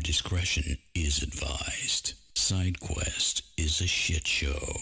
discretion is advised. Side Quest is a shit show.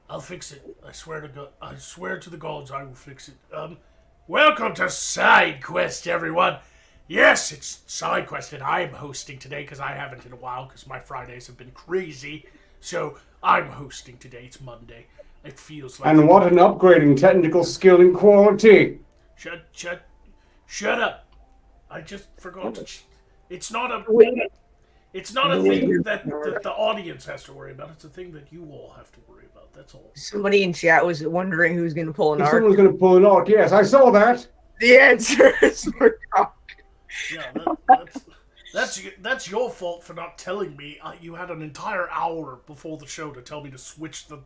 I'll fix it. I swear to God. I swear to the gods I will fix it. Welcome to Side Quest, everyone. Yes, it's Side Quest, and I'm hosting today because I haven't in a while because my Fridays have been crazy. So I'm hosting today. It's Monday. It feels like. And what an upgrade in technical skill and quality. Shut up. I just forgot. It's not a thing that the audience has to worry about. It's a thing that you all have to worry about. That's all. Somebody in chat was wondering who's going to pull an If arc. someone's going to pull an arc, yes, I saw that. The answer is Magog. Yeah, that's your fault for not telling me. You had an entire hour before the show to tell me to switch the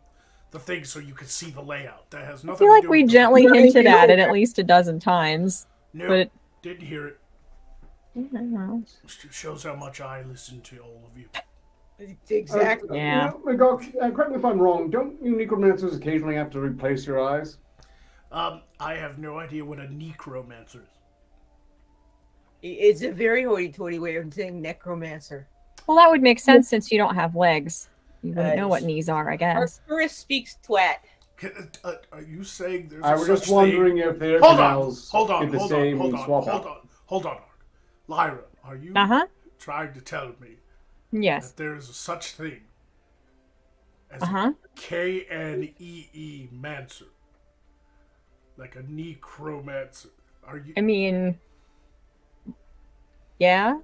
thing so you could see the layout. That has nothing to do with I feel like we gently hinted at it at least a dozen times. No, but didn't hear it. know. Shows how much I listen to all of you. Exactly. Yeah. Magog, correct me if I'm wrong, don't you necromancers occasionally have to replace your eyes? I have no idea what a necromancer is. It's a very hoity-toity way of saying necromancer. Well, that would make sense since you don't have legs. You wouldn't know what knees are, I guess. Arcturus speaks twat. Are you saying there's I was just wondering if the Hold on, did the same swap out. hold on. Lyra, are you trying to tell me Yes. that there is such thing as Knee mancer? Like a necromancer. Are you I mean, yeah.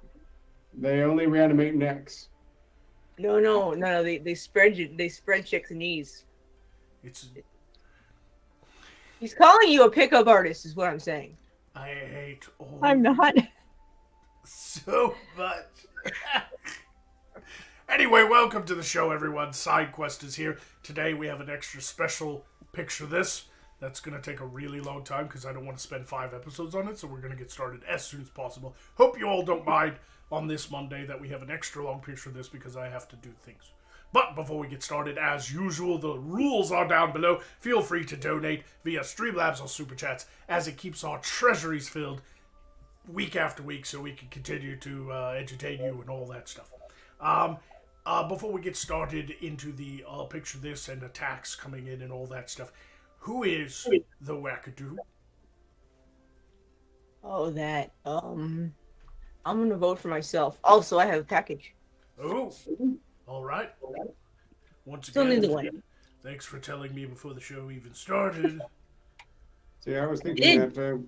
They only reanimate necks. No. They spread chicks' knees. He's calling you a pickup artist, is what I'm saying. I hate all I'm not. so much. Anyway, welcome to the show, everyone. Side Quest is here. Today we have an extra special picture this. That's going to take a really long time because I don't want to spend 5 episodes on it, so we're going to get started as soon as possible. Hope you all don't mind on this Monday that we have an extra long picture of this because I have to do things. But before we get started, as usual, the rules are down below. Feel free to donate via Streamlabs or Super Chats as it keeps our treasuries filled week after week so we can continue to entertain you and all that stuff. Before we get started into the picture this and attacks coming in and all that stuff, who is the wackadoo? Oh, that. I'm gonna vote for myself. Also, I have a package. Oh, all right. Once Still need the again, thanks for telling me before the show even started. See, I was thinking that.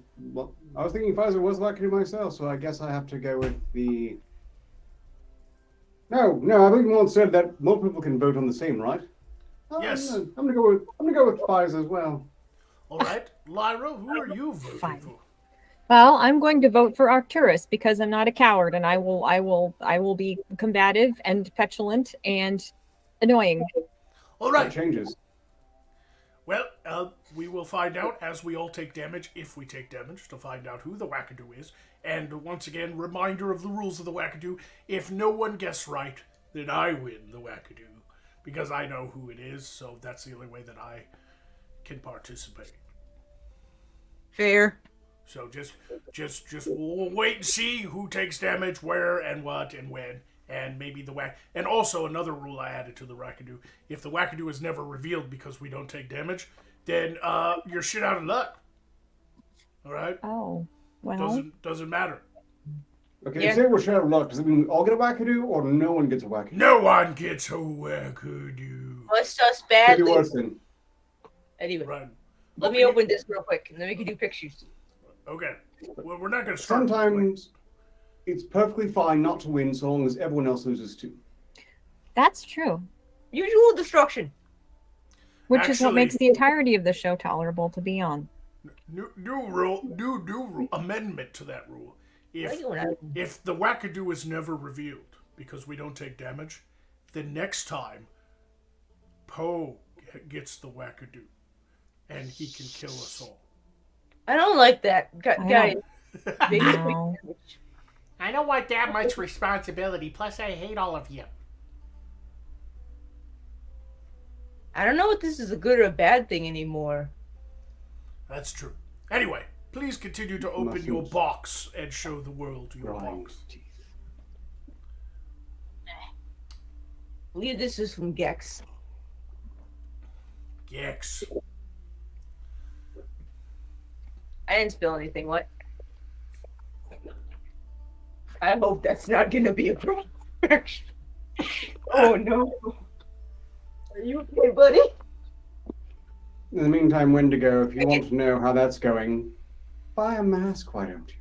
I was thinking Pfizer was wackadoo myself, so I guess I have to go with the. No. I think one said that more people can vote on the same, right? Yes. I'm gonna go with Pfizer as well. All right, Lyra, who are you voting for? Well, I'm going to vote for Arcturus because I'm not a coward, and I will be combative and petulant and annoying. All right. That changes. Well, we will find out as we all take damage, if we take damage, to find out who the wackadoo is. And once again, reminder of the rules of the wackadoo: if no one guesses right, then I win the wackadoo. because I know who it is, so that's the only way that I can participate. Fair. So just we'll wait and see who takes damage, where, and what, and when, and maybe the whack. And also another rule I added to the wackadoo: if the wackadoo is never revealed because we don't take damage, then you're shit out of luck. All right. Oh, well. Doesn't matter. Okay, Yeah. say we're short of luck. Does it mean we all get a wackadoo, or no one gets a wackadoo? No one gets a wackadoo. Let's us Could be badly. worse then. Anyway, Right. let me open this real quick, and then we can do pictures. Okay. Well, we're not going to start. Sometimes it's perfectly fine not to win so long as everyone else loses too. That's true. Usual destruction. Which is what Actually- makes the entirety of the show tolerable to be on. New rule, amendment to that rule. If the wackadoo is never revealed because we don't take damage, then next time Poe gets the wackadoo and he can kill us all. I don't like that. Guys, No. I don't want that much responsibility. Plus, I hate all of you. I don't know if this is a good or a bad thing anymore. That's true. Anyway, please continue to open your box and show the world your box. I believe this is from Gex. Gex. I didn't spill anything. What? I hope that's not gonna be a problem. Oh no. Are you okay, buddy? In the meantime, Wendigo, if you want to know how that's going, buy a mask, why don't you?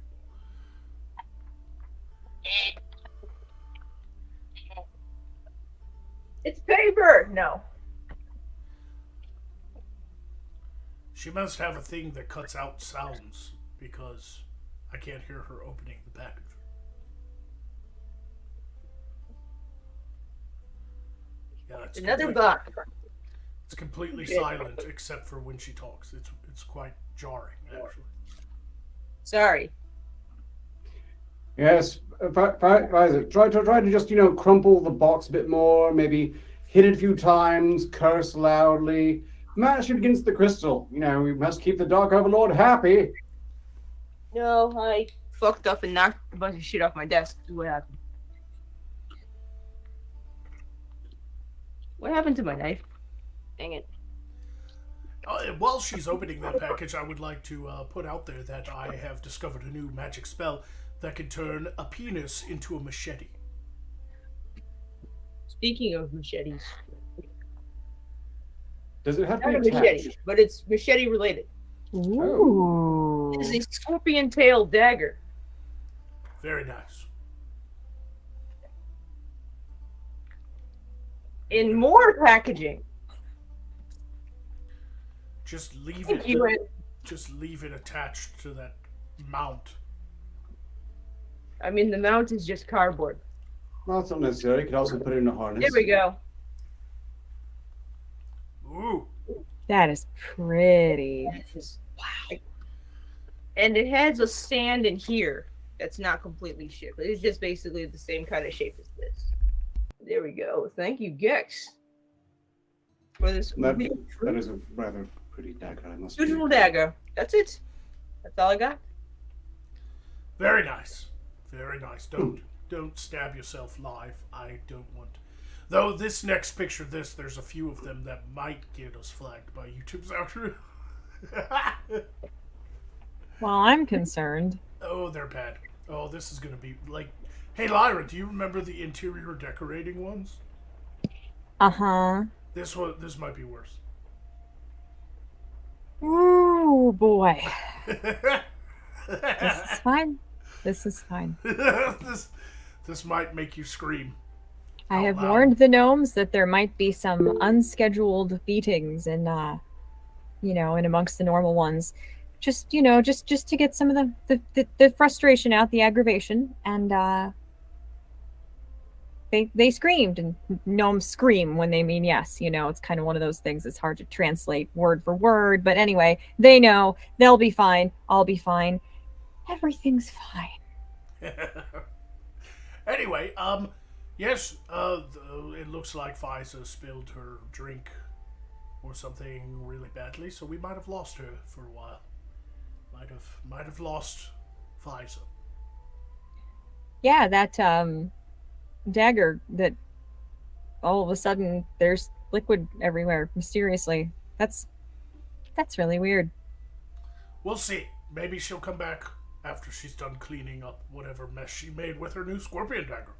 It's paper! No. She must have a thing that cuts out sounds because I can't hear her opening the package. Yeah, it's Another complete- box. It's completely silent except for when she talks. It's quite jarring, actually. Sorry. Yes, try to just, crumple the box a bit more, maybe hit it a few times, curse loudly, mash it against the crystal. We must keep the Dark Overlord happy. No, I fucked up and knocked a bunch of shit off my desk. That's what happened. What happened to my knife? Dang it. While she's opening that package, I would like to put out there that I have discovered a new magic spell that can turn a penis into a machete. Speaking of machetes. Does it have to Not a be machete, attached? but it's machete related. Ooh. It's a scorpion tail dagger. Very nice. In more packaging. Just leave Thank it. you, Ed. Just leave it attached to that mount. I mean, the mount is just cardboard. Well, that's not necessary. You could also put it in a harness. There we go. Ooh. That is pretty. Wow. And it has a stand in here that's not completely shit, but it's just basically the same kind of shape as this. There we go. Thank you, Gex. For this That is a rather pretty dagger, I must beautiful admit. dagger. That's it. That's all I got. Very nice. Very nice. Don't stab yourself live. I don't want. Though this next picture, there's a few of them that might get us flagged by YouTube's outro. Well, I'm concerned. Oh, they're bad. Oh, this is gonna be like. Hey, Lyra, do you remember the interior decorating ones? Uh-huh. This might be worse. Ooh, boy. This is fine. This is fine. this might make you scream. I have loud. warned the gnomes that there might be some unscheduled beatings in in amongst the normal ones. Just to get some of the frustration out, the aggravation, and they screamed, and gnomes scream when they mean yes. It's kind of one of those things. It's hard to translate word for word, but anyway, they know they'll be fine. I'll be fine. Everything's fine. Anyway, Yes, it looks like Fisa spilled her drink or something really badly, so we might have lost her for a while. Might have lost Fisa. Yeah, that dagger that all of a sudden there's liquid everywhere mysteriously. That's really weird. We'll see. Maybe she'll come back after she's done cleaning up whatever mess she made with her new scorpion dagger.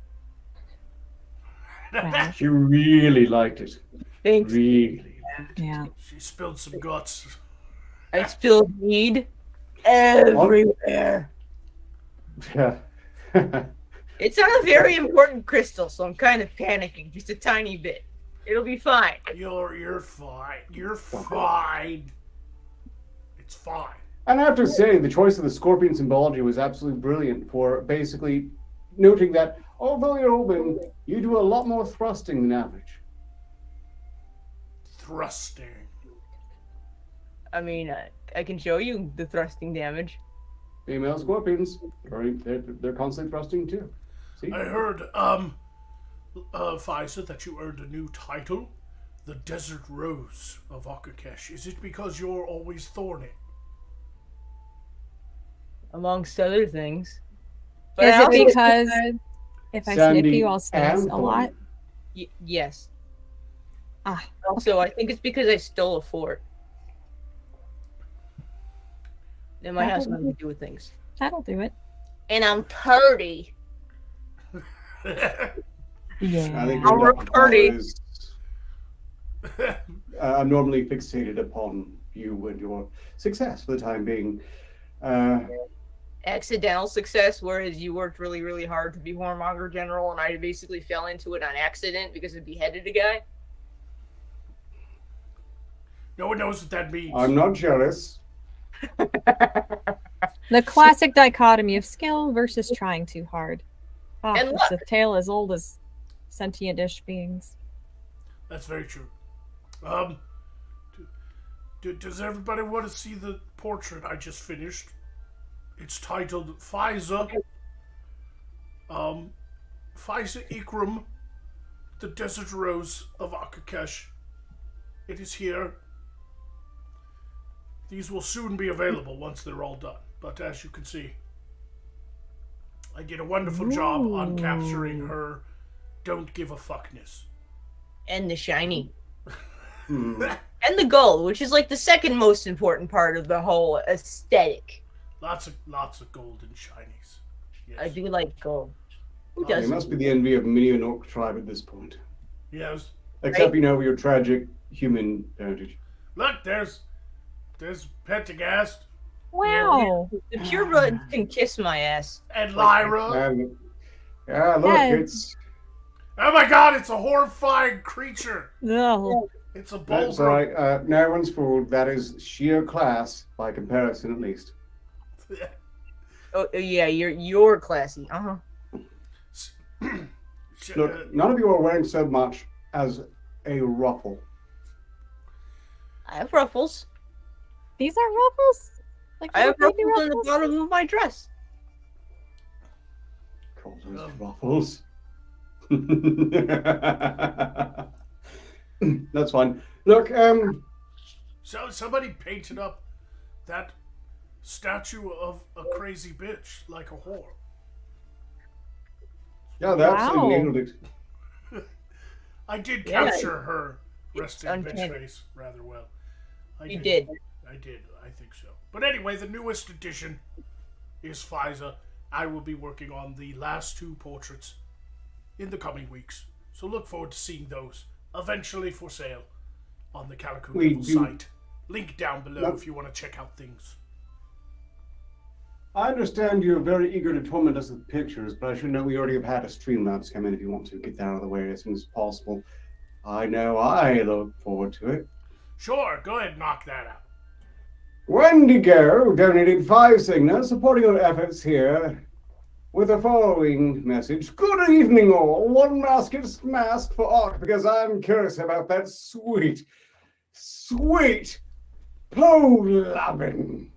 Wow. She really liked it. Thanks. Really. Yeah. She spilled some guts. I spilled mead everywhere. Yeah. It's not a very important crystal, so I'm kind of panicking just a tiny bit. It'll be fine. You're fine. You're fine. It's fine. And I have to say, the choice of the scorpion symbology was absolutely brilliant for basically noting that although you're open, you do a lot more thrusting than average. Thrusting. I mean, I can show you the thrusting damage. Female scorpions, they're constantly thrusting too. See? I heard, Fisa, that you earned a new title, the Desert Rose of Akakesh. Is it because you're always thorny? Amongst other things. But Is I it also- because if I Sandy snip you, I'll sneeze and a lot? Yes. Ah, Also, I think it's because I stole a fort. That might have something to do with things. that'll do it. And I'm 30. I Yeah. think I'll your work party. is normally fixated upon you and your success for the time being. Accidental success, whereas you worked really, really hard to be Warmonger General, and I basically fell into it on accident because I beheaded a guy. No one knows what that means. I'm not jealous. The classic dichotomy of skill versus trying too hard. Oh, And it's a tale as old as sentient-ish beings. That's very true. Does everybody want to see the portrait I just finished? It's titled Fisa. Fisa Ikram, the Desert Rose of Akakesh. It is here. These will soon be available once they're all done. But as you can see, I did a wonderful job on capturing her don't give a fuckness. And the shiny. Hmm. And the gold, which is like the second most important part of the whole aesthetic. Lots of gold and shinies. Yes. I do like gold. Who You doesn't? must be the envy of many an orc tribe at this point. Yes. Except, you know, your tragic human heritage. Look, there's Pentagast Wow. The pureblood can kiss my ass. and Lyra. And, yeah, look, Yeah. it's... Oh my god, it's a horrifying creature. Ugh. It's a That's bulbrum. right. No one's fooled. That is sheer class, by comparison, at least. Oh yeah, you're classy. Look, none of you are wearing so much as a ruffle. I have ruffles. These are ruffles? Like I have little baby ruffles on the ruffles? bottom of my dress. Call those ruffles. That's fine. Look, So somebody painted up that statue of a crazy bitch like a whore. yeah, they absolutely Wow. nailed it. I did Yeah. capture her resting bitch uncanny. face rather well. You did. I did. I think so. But anyway, the newest edition is Fisa. I will be working on the last two portraits in the coming weeks. So look forward to seeing those eventually for sale on the Calico We Devil do- site. Link down below Yep. if you want to check out things. I understand you're very eager to torment us with pictures, but I should know we already have had a Streamlabs come in if you want to get that out of the way as soon as possible. I know I look forward to it. Sure, go ahead and knock that out. Wendigo donated 5 signals supporting your efforts here with the following message. Good evening all. One Masochist Mask for Ark because I'm curious about that sweet pole loving.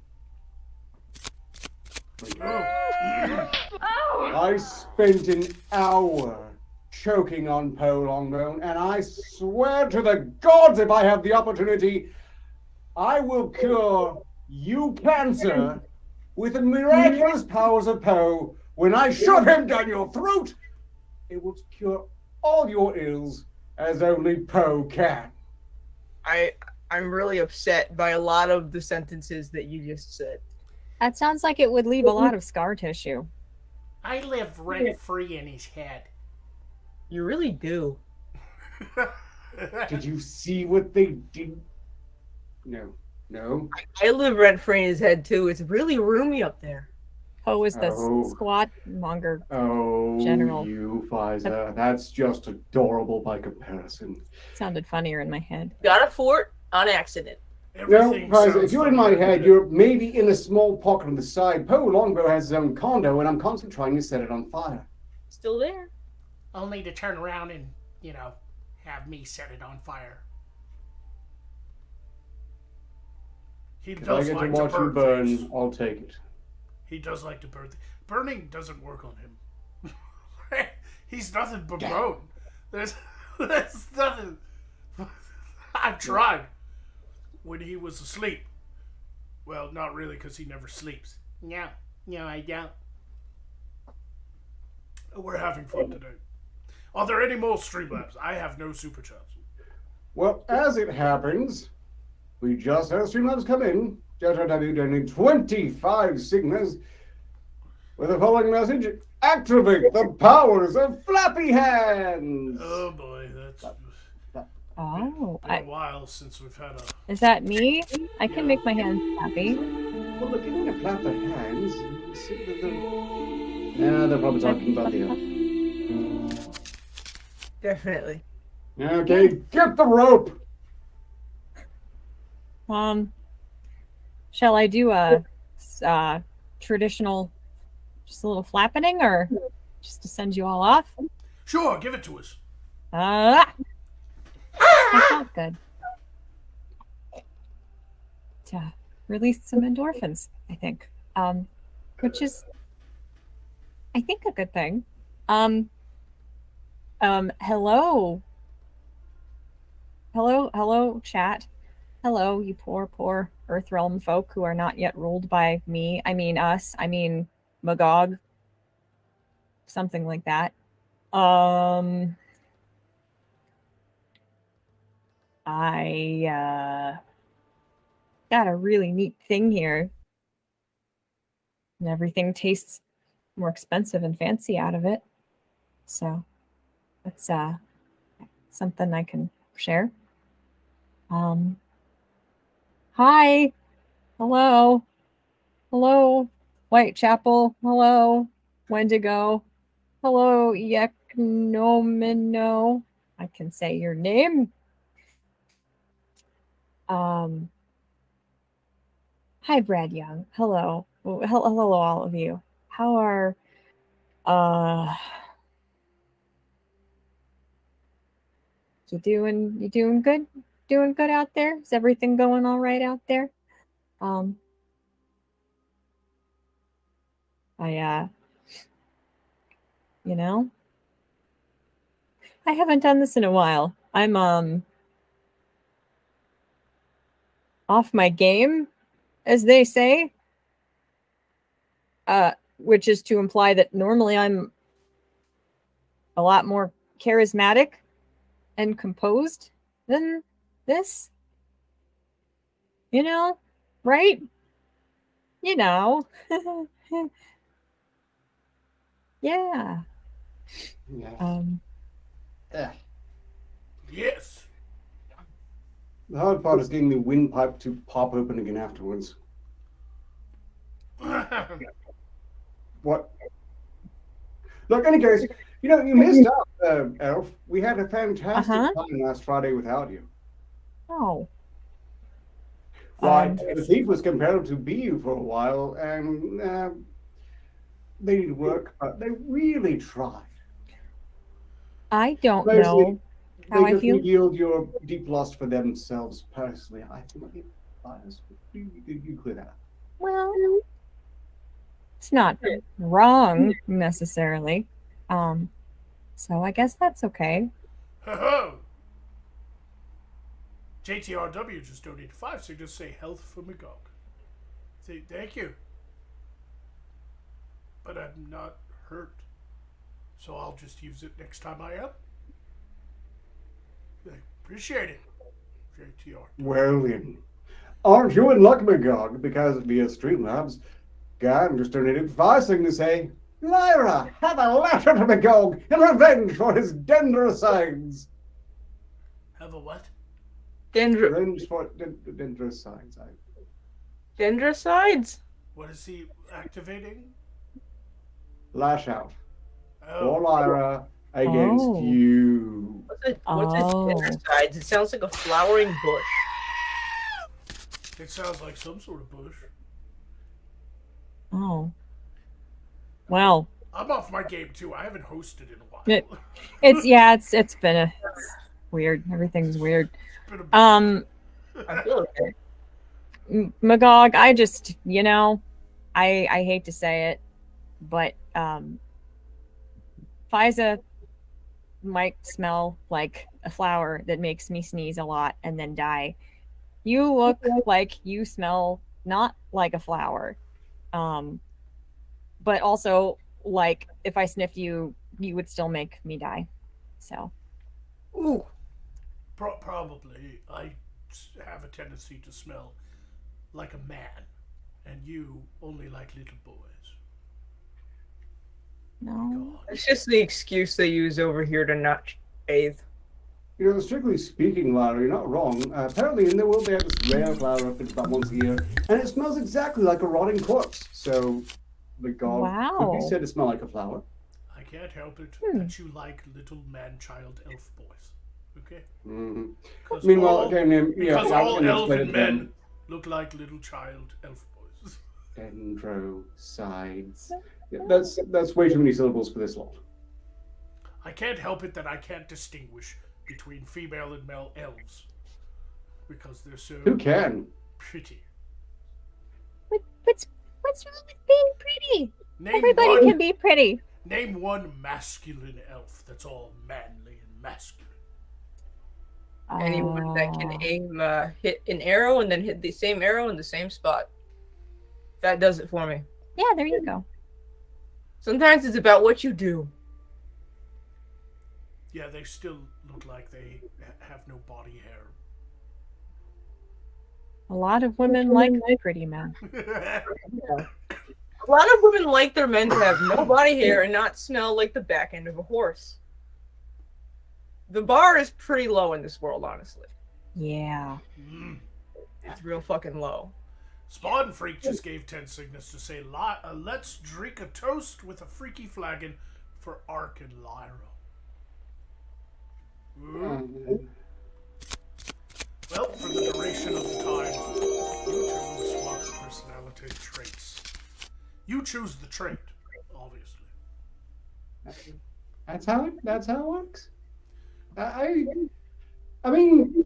I spent an hour choking on Poe Longbone, and I swear to the gods, if I have the opportunity, I will cure you cancer with the miraculous powers of Poe. When I shove him down your throat, it will cure all your ills as only Poe can. I'm really upset by a lot of the sentences that you just said. That sounds like it would leave a lot of scar tissue. I live rent-free in his head. You really do. Did you see what they did? No. I live rent free in his head too. It's really roomy up there. Poe is the Oh. squat monger. Oh, General. you, Pfizer. That's just adorable by comparison. Sounded funnier in my head. Got a fort on accident. No, Everything Pfizer, sounds if you're in my funny. head, you're maybe in a small pocket on the side. Poe Longbow has his own condo, and I'm constantly trying to set it on fire. Still there. Only to turn around and, have me set it on fire. He If I does get like to to watch you burn burn, things. I'll take it. He does like to burn. Burning doesn't work on him. He's nothing but bone. There's nothing. I've tried when he was asleep. Well, not really, because he never sleeps. No, I don't. We're having fun today. Are there any more Streamlabs? I have no super chats. Well, as it happens, we just had Streamlabs come in. JW donating 25 Sigmas with the following message: activate the powers of Flappy Hands! Oh boy, that's Oh, been a while since we've had a. is that me? I can make my hands happy. Well, look, in the Flapper Hands, yeah, they're probably talking about the elf. Definitely. Okay, get the rope! Shall I do a traditional, just a little flappening, or just to send you all off? Sure, give it to us. That felt good. To release some endorphins, I think. Which is, I think, a good thing. Hello, chat. Hello, you poor Earthrealm folk who are not yet ruled by me. I mean us. I mean Magog. Something like that. I got a really neat thing here. And everything tastes more expensive and fancy out of it. So that's something I can share. Hi. Hello. Whitechapel. Hello. Wendigo. Hello, Yeknomino. I can say your name. Hi, Brad Young. Hello. Hello, all of you. How are you doing good? Doing good out there? Is everything going all right out there? I haven't done this in a while. I'm off my game, as they say. Which is to imply that normally I'm a lot more charismatic and composed than this. Right? Yeah. Yeah. Yes. The hard part is getting the windpipe to pop open again afterwards. What? Look, any case, you missed out, Elf. We had a fantastic time last Friday without you. Oh. Right, the thief was compelled to be you for a while, and they need work, but they really tried. I don't Mostly, know how they I just feel. revealed your deep lust for themselves personally. I think you clear that up. Well, it's not wrong necessarily. So I guess that's okay. Ho ho! JTRW just donated 5, so just say health for Magog. Say thank you. But I'm not hurt. So I'll just use it next time I am. I appreciate it. JTR. Well then, aren't you in luck, Magog? Because via Streamlabs, God just donated 5 thing to say, Lyra, have a letter to Magog in revenge for his dendricides. Have a what? Revenge for dendricides. Dendricides? What is he activating? Lash Out. Oh, For Lyra against Oh. you. What's a dendricides? It sounds like a flowering bush. it sounds like some sort of bush. Oh. Well, I'm off my game too. I haven't hosted in a while. it's been it's weird. Everything's weird. Been a bit- I feel okay. Magog, I just, I hate to say it, but Fiza might smell like a flower that makes me sneeze a lot and then die. You look like you smell not like a flower. But also, like, if I sniffed you, you would still make me die. So. Ooh. Probably. I have a tendency to smell like a man, and you only like little boys. No. God. It's just the excuse they use over here to not bathe. You know, strictly speaking, Lyra, you're not wrong. Apparently in the world they have this rare flower up about once a year, and it smells exactly like a rotting corpse. So, Magog could be Wow. said to smell like a flower. I can't help it that you like little man-child elf boys. Okay? Mm-hmm. 'Cause Meanwhile, all, again, because I all can explain elven it then. men look like little child elf boys. Dendricides. Yeah, that's way too many syllables for this lot. I can't help it that I can't distinguish between female and male elves because they're so Who can? pretty. What's wrong with being pretty? Name Everybody one, can be pretty. Name one masculine elf that's all manly and masculine. Anyone that can aim, hit an arrow and then hit the same arrow in the same spot. That does it for me. Yeah, there you go. Sometimes it's about what you do. Yeah, they still look like they have no body hair. A lot of women like pretty men. A lot of women like their men to have no body hair and not smell like the back end of a horse. The bar is pretty low in this world, honestly. Yeah. It's real fucking low. Spawn Freak just gave 10 signals to say, let's drink a toast with a freaky flagon for Ark and Lyra. Well, for the duration of the time, you two swap personality traits. You choose the trait, obviously. That's how it works. I mean,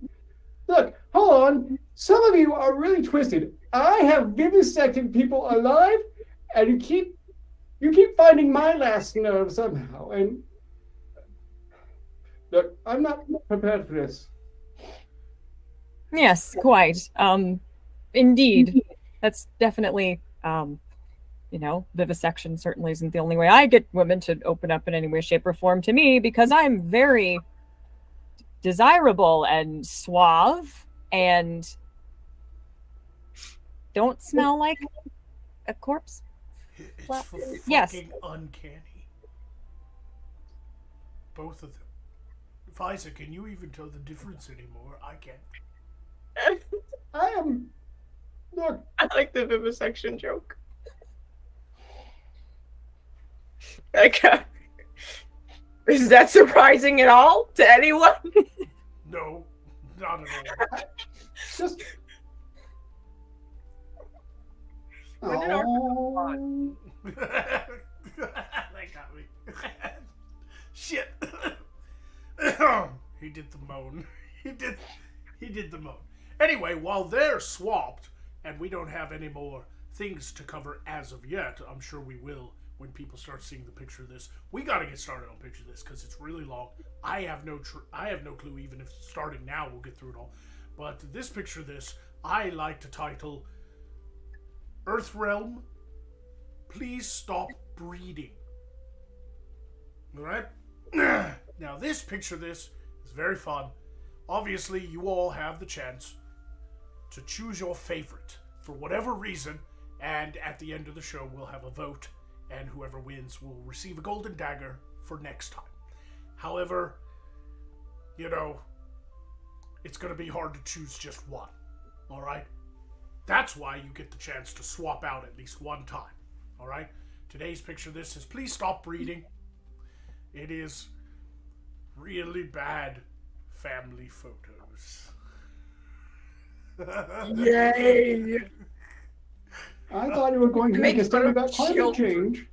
look, hold on. Some of you are really twisted. I have vivisected people alive, and you keep finding my last nerve somehow. And look, I'm not prepared for this. Yes, quite. Indeed. That's definitely, vivisection certainly isn't the only way I get women to open up in any way, shape, or form to me, because I'm very desirable and suave and don't smell like a corpse. It's Well, fucking yes. uncanny. Both of them. Fiza, can you even tell the difference anymore? I can't. I am. Look, I like the vivisection joke. Okay. Is that surprising at all to anyone? No, not at all. just. When did our Oh. That got me. Shit. He did the moan. He did the moan. Anyway, while they're swapped and we don't have any more things to cover as of yet, I'm sure we will when people start seeing the picture of this. We got to get started on picture of this because it's really long. I have no clue even if starting now we'll get through it all. But this picture of this, I like to title Earthrealm, Please Stop Breeding. Alright? Now this picture of this is very fun. Obviously, you all have the chance to choose your favorite for whatever reason, and at the end of the show we'll have a vote, and whoever wins will receive a golden dagger for next time. However, you know, it's going to be hard to choose just one. Alright? That's why you get the chance to swap out at least one time. Alright? Today's picture of this is Please Stop Breeding. It is really bad family photos. Yay! I thought you were going to make a statement about climate change.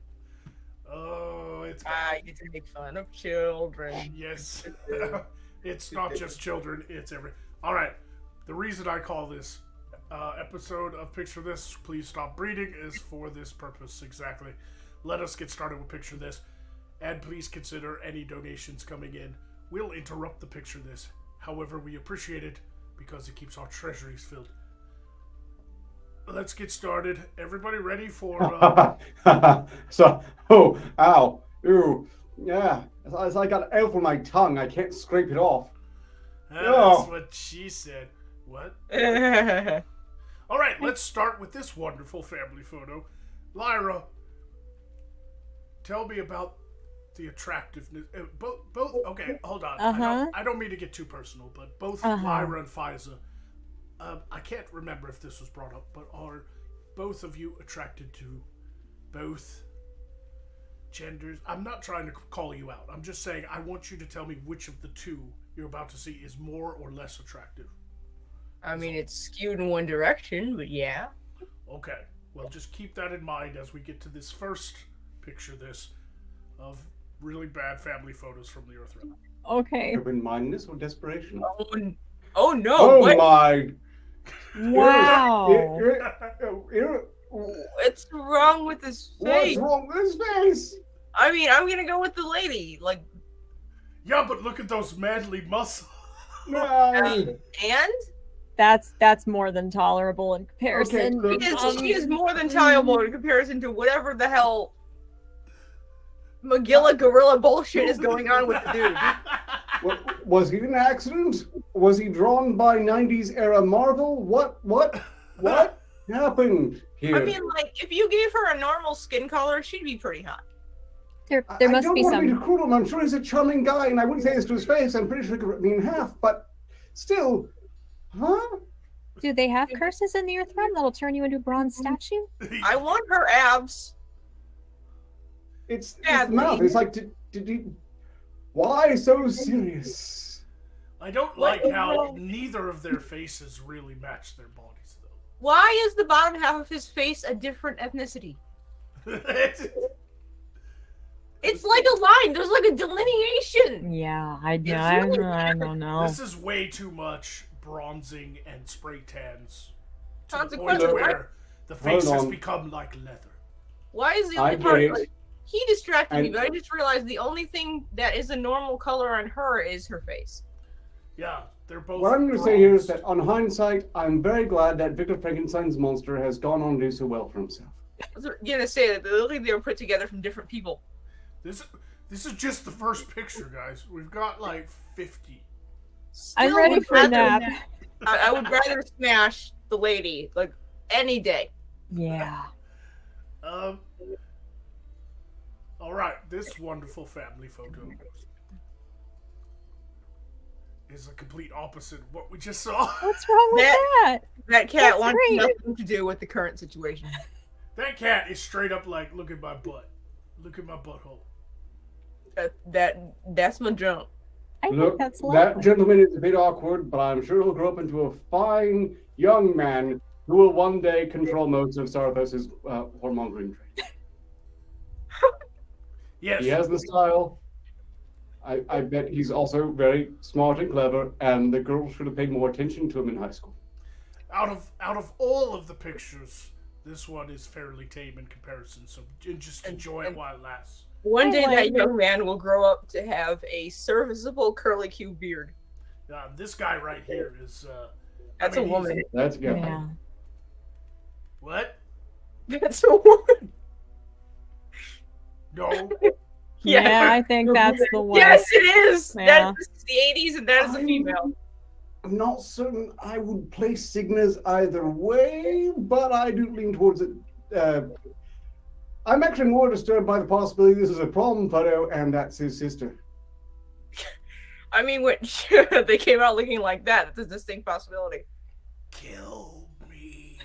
Oh, it's I get to make fun of children. yes. It's not just children, it's every. Alright. The reason I call this episode of Picture This, Please Stop Breeding, is for this purpose exactly. Let us get started with Picture This. And please consider any donations coming in. We'll interrupt the Picture This. However, we appreciate it because it keeps our treasuries filled. Let's get started. Everybody ready for... So, oh, ow, ew, yeah. As I got elf on my tongue, I can't scrape it off. That's what she said. What? Alright, let's start with this wonderful family photo. Lyra, tell me about the attractiveness. Both. Okay, hold on. I don't mean to get too personal, but both Lyra and Fiza. I can't remember if this was brought up, but are both of you attracted to both genders? I'm not trying to call you out. I'm just saying I want you to tell me which of the two you're about to see is more or less attractive. I mean, it's skewed in one direction, but yeah. Okay. Well, just keep that in mind as we get to this first picture of really bad family photos from the Earth realm. Okay. Open-mindedness or desperation? Oh no! Oh what? my! Wow. What's wrong with his face? What's wrong with his face? I mean, I'm gonna go with the lady. Like, Yeah, but look at those manly muscles. No. and That's more than tolerable in comparison. Okay, she is more than tolerable in comparison to whatever the hell Magilla gorilla bullshit is going on with the dude. Was he an accident? Was he drawn by 90s era Marvel? What happened here? I mean, like, if you gave her a normal skin color, she'd be pretty hot. There I must don't be want to some. be cruel to him. I'm sure he's a charming guy, and I wouldn't say this to his face. I'm pretty sure he could rip me in half, but still, huh? Do they have curses in the Earth realm that'll turn you into a bronze statue? I want her abs. It's Sadly. mouth. It's like, did he? Why so serious? I don't like how neither of their faces really match their bodies, though. Why is the bottom half of his face a different ethnicity? It's like a line. There's like a delineation. Yeah, I don't know. This is way too much bronzing and spray tans. To the point Consequently, where the face Hold has on. become like leather. Why is the I only get part? it. Like, he distracted me, And- but I just realized the only thing that is a normal color on her is her face. Yeah, they're both. What I'm going to say here is bronze. that, on hindsight, I'm very glad that Victor Frankenstein's monster has gone on to do so well for himself. I was gonna say that they look like they were put together from different people. This is just the first picture, guys. We've got like 50. I'm Still ready would for a rather- nap. I would rather smash the lady like any day. Yeah. All right, this wonderful family photo is a complete opposite of what we just saw. What's wrong with that? That cat That's wants great. nothing to do with the current situation. That cat is straight up like, look at my butt. Look at my butthole. That's my jump. I Look, think that's that lovely. gentleman is a bit awkward, but I'm sure he'll grow up into a fine young man who will one day control most of Sarthos's hormone trait. Yes. He has the style. I bet he's also very smart and clever, and the girls should have paid more attention to him in high school. Out of all of the pictures This one is fairly tame in comparison, so just enjoy it while it lasts. One day that young man will grow up to have a serviceable curly-Q beard. This guy right here is... That's a woman. That's good. Yeah. What? That's a woman. No. Yeah, I think that's the one. Yes, it is. Yeah. This is the 80s, and that is a female. I'm not certain I would place Cygnus either way, but I do lean towards it. I'm actually more disturbed by the possibility this is a problem photo and that's his sister. I mean, when they came out looking like that, that's a distinct possibility. Kill me.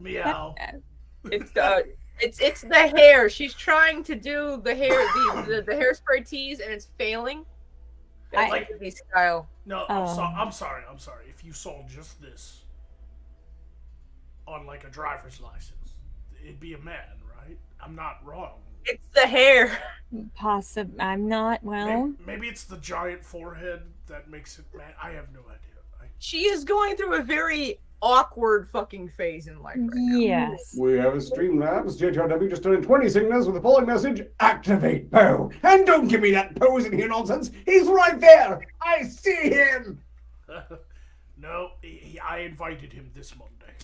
Meow. It's the hair. She's trying to do the hair, the hairspray tease, and it's failing. That's like the style. No, I'm sorry. If you saw just this on like a driver's license, it'd be a man, right? I'm not wrong. It's the hair. I'm not, well... Maybe it's the giant forehead that makes it man. I have no idea. She is going through a very awkward fucking phase in life right now. Yes. We have a Streamlabs. JTRW just turned 20 signals with the following message: activate Poe. And don't give me that Poe's in here nonsense. He's right there. I see him. No, I invited him this Monday.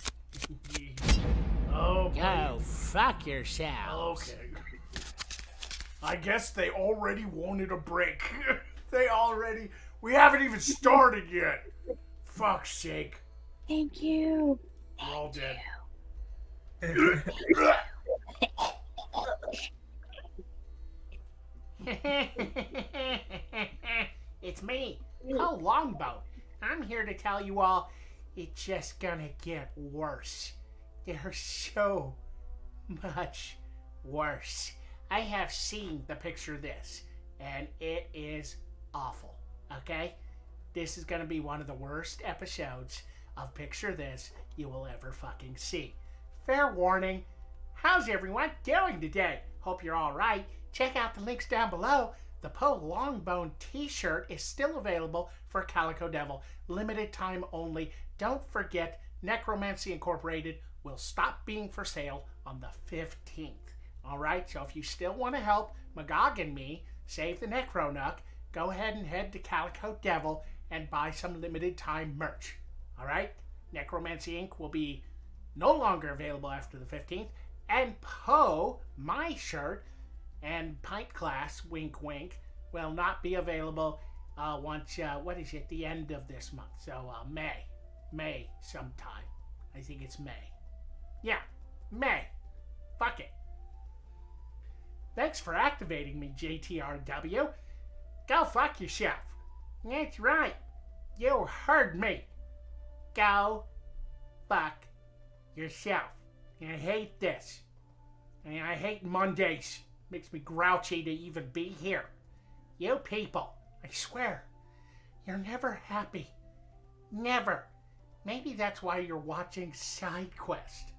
Oh, Go fuck yourself. okay. I guess they already wanted a break. We haven't even started yet. Fuck's sake. Thank you. We're all dead. It's me, Cole Longbow. I'm here to tell you all it's just gonna get worse. There's so much worse. I have seen the picture this, and it is awful, okay? This is gonna be one of the worst episodes of Picture This you will ever fucking see. Fair warning. How's everyone doing today? Hope you're alright. Check out the links down below. The Poe Longbone t-shirt is still available for Calico Devil. Limited time only. Don't forget, Necromancy Incorporated will stop being for sale on the 15th. Alright, so if you still want to help Magog and me save the Necronuck, go ahead and head to Calico Devil and buy some limited time merch. Alright? Necromancy Inc. will be no longer available after the 15th. And Poe, my shirt, and Pint Class, wink wink, will not be available once, the end of this month. So, May sometime. I think it's May. Yeah, May. Fuck it. Thanks for activating me, JTRW. Go fuck yourself. That's right. You heard me. Go fuck yourself. I hate this. And I hate Mondays. Makes me grouchy to even be here. You people, I swear, you're never happy. Never. Maybe that's why you're watching Side Quest.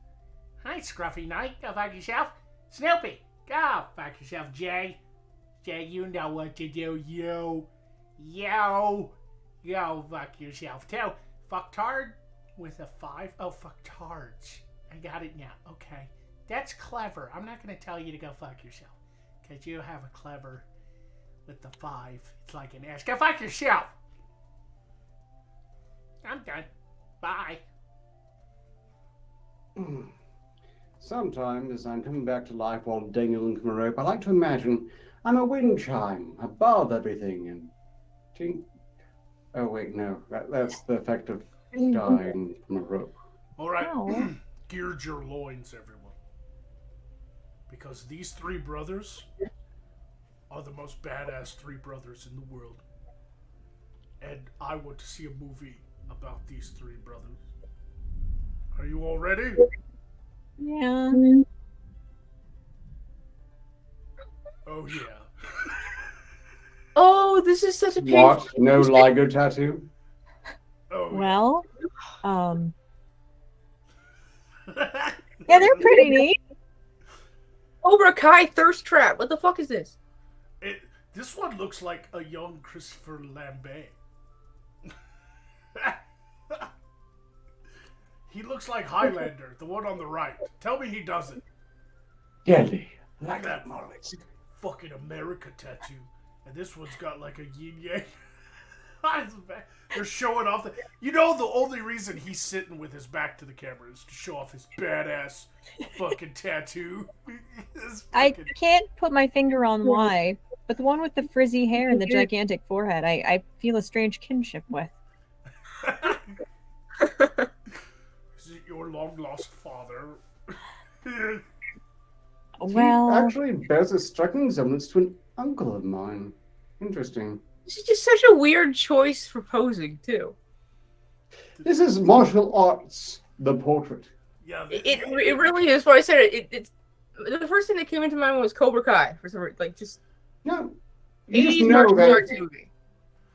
Hi, Scruffy Knight. Go fuck yourself. Snoopy, go fuck yourself, Jay. Jay, you know what to do, you. Yo. Go fuck yourself, too. Fucktard with a 5. Oh, fucktards. I got it now. Okay. That's clever. I'm not going to tell you to go fuck yourself. Because you have a clever with the 5. It's like an S. Go fuck yourself. I'm done. Bye. Sometimes, as I'm coming back to life while dangling from a rope, I like to imagine I'm a wind chime above everything and tink. Oh, wait, no. That's the effect of dying from a rope. All right. Gird your loins, everyone. Because these 3 brothers are the most badass 3 brothers in the world. And I want to see a movie about these 3 brothers. Are you all ready? Yeah. Oh, yeah. Oh, this is such a painful... What? No Ligo tattoo? Oh, Well, yeah, they're pretty neat. Cobra Kai Thirst Trap. What the fuck is this? This one looks like a young Christopher Lambert. He looks like Highlander, the one on the right. Tell me he doesn't. Deadly. Like that fucking America tattoo. And this one's got like a yin yang. They're showing off the. You know, the only reason he's sitting with his back to the camera is to show off his badass fucking tattoo. I can't put my finger on why, but the one with the frizzy hair and the gigantic forehead, I feel a strange kinship with. Is it your long lost father? Well, He actually bears a striking resemblance to an uncle of mine. Interesting. This is just such a weird choice for posing, too. This is martial arts, the portrait. Yeah, It really is. What I said, it's the first thing that came into mind was Cobra Kai for some reason. Like, just No, you just 80s know martial arts that movie.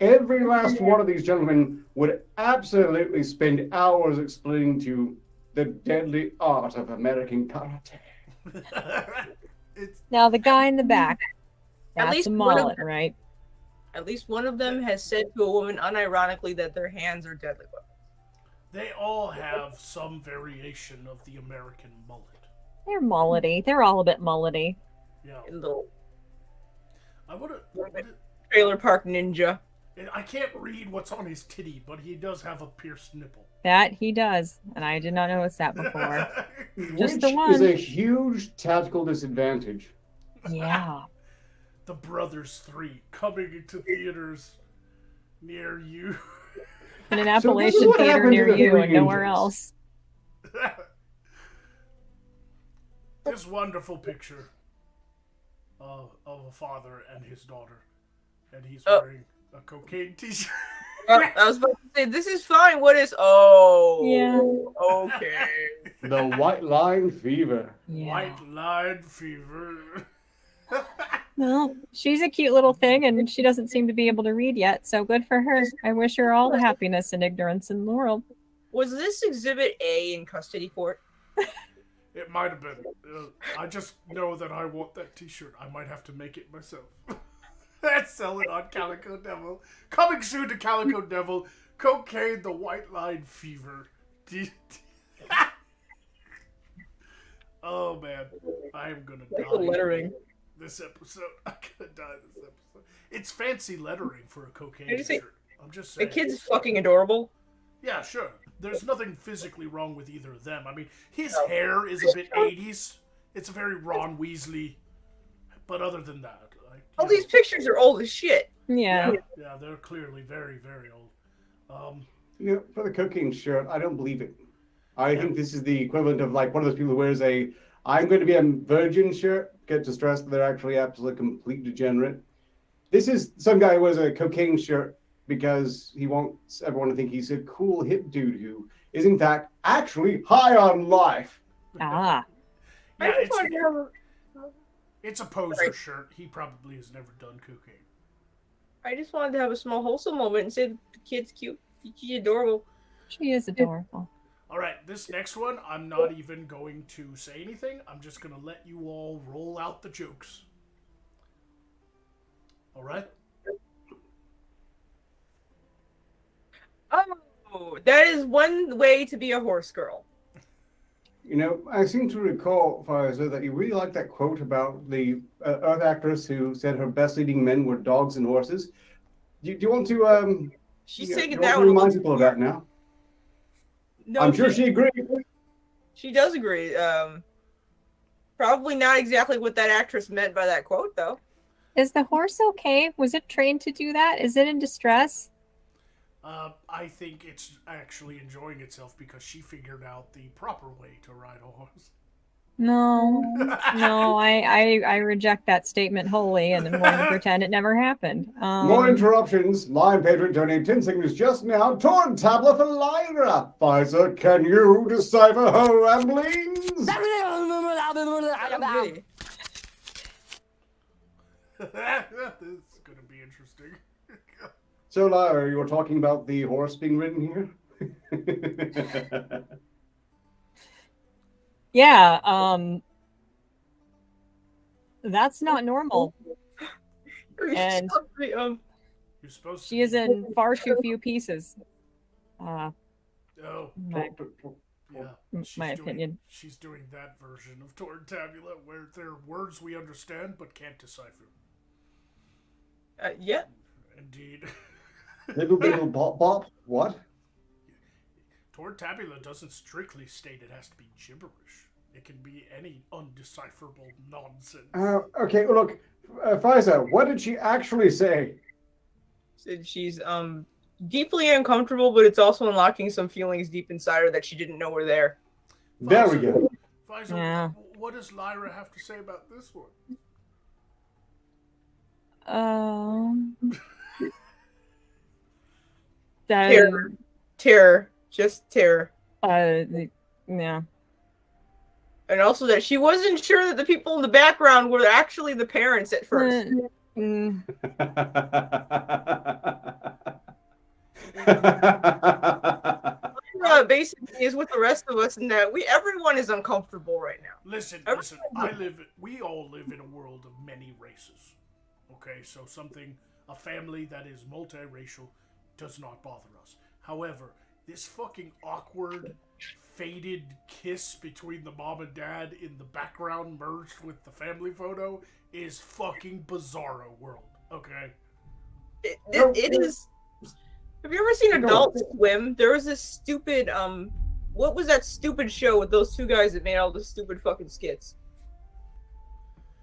every last one of these gentlemen would absolutely spend hours explaining to you the deadly art of American karate. now the guy in the back, At that's least a one of mullet, them- right? At least one of them has said to a woman unironically that their hands are deadly weapons. They all have some variation of the American mullet. They're mullety. They're all a bit mullety. Yeah. Little I would have. trailer park ninja. I can't read what's on his titty, but he does have a pierced nipple. That he does, and I did not notice that before. Just Which the one. is a huge tactical disadvantage. Yeah. The Brothers 3 coming into theaters near you. In an So this is Appalachian what theater happened near to the you Three and nowhere Ninjas. else. This wonderful picture of a father and his daughter, and he's wearing a cocaine t-shirt. I was about to say, this is fine. What is? Oh, Yeah. Okay. The white line fever. Yeah. White line fever. Well, she's a cute little thing, and she doesn't seem to be able to read yet, so good for her. I wish her all the happiness and ignorance in the world. Was this Exhibit A in custody court? It might have been. I just know that I want that t-shirt. I might have to make it myself. Sell it on Calico Devil. Coming soon to Calico Devil. Cocaine, the white line fever. Oh man, I am gonna die. Lettering. This episode, I'm gonna die this episode. It's fancy lettering for a cocaine Did you say- t-shirt. I'm just The saying. kid's fucking adorable. Yeah, sure. There's nothing physically wrong with either of them. I mean, his hair is a bit 80s. It's a very Ron Weasley. But other than that, like, All these pictures are old as shit. Yeah. yeah, they're clearly very, very old. You know, for the cocaine shirt, I don't believe it. I think this is the equivalent of like one of those people who wears a "I'm going to be a virgin" shirt, get to stress that they're actually absolutely complete degenerate. This is some guy who wears a cocaine shirt because he wants everyone to think he's a cool hip dude who is in fact actually high on life. Ah. Yeah, I just wanted to have it's a poser shirt. He probably has never done cocaine. I just wanted to have a small wholesome moment and say the kid's cute. She's adorable. She is adorable. All right, this next one, I'm not even going to say anything. I'm just going to let you all roll out the jokes. All right? Oh, that is one way to be a horse girl. You know, I seem to recall, Pfizer, that you really like that quote about the Earth actress who said her best leading men were dogs and horses. Do you want to She's you know, taking you that want to one. remind people of that now? No, I'm sure she agrees. She does agree. Probably not exactly what that actress meant by that quote, though. Is the horse okay? Was it trained to do that? Is it in distress? I think it's actually enjoying itself because she figured out the proper way to ride a horse. No. No, I reject that statement wholly and I'm going to pretend it never happened. More interruptions. Line patron donate 10 seconds just now. Torrid Tabula for Lyra. Pfizer, can you decipher her ramblings? Really. This is going to be interesting. So, Lyra, you were talking about the horse being ridden here? Yeah, that's not normal. And You're supposed to. she is in far too few pieces. Oh, Right. Yeah, my opinion. She's doing that version of Torrid Tabula where there are words we understand but can't decipher. Yeah. Indeed. Little bibble bop bop. What? Torrid Tabula doesn't strictly state it has to be gibberish. It can be any undecipherable nonsense. Okay, well, look, Pfizer, what did she actually say? Said she's deeply uncomfortable, but it's also unlocking some feelings deep inside her that she didn't know were there. There we go. Pfizer, Yeah. what does Lyra have to say about this one? That Terror. Terror. Just terror. yeah. And also that she wasn't sure that the people in the background were actually the parents at first. Mm, Basically is with the rest of us in that everyone is uncomfortable right now. Listen, we all live in a world of many races. Okay, so a family that is multiracial does not bother us. However, this fucking awkward, faded kiss between the mom and dad in the background merged with the family photo is fucking bizarro world, okay? It is. Have you ever seen Adult Swim? There was this stupid, what was that stupid show with those two guys that made all the stupid fucking skits?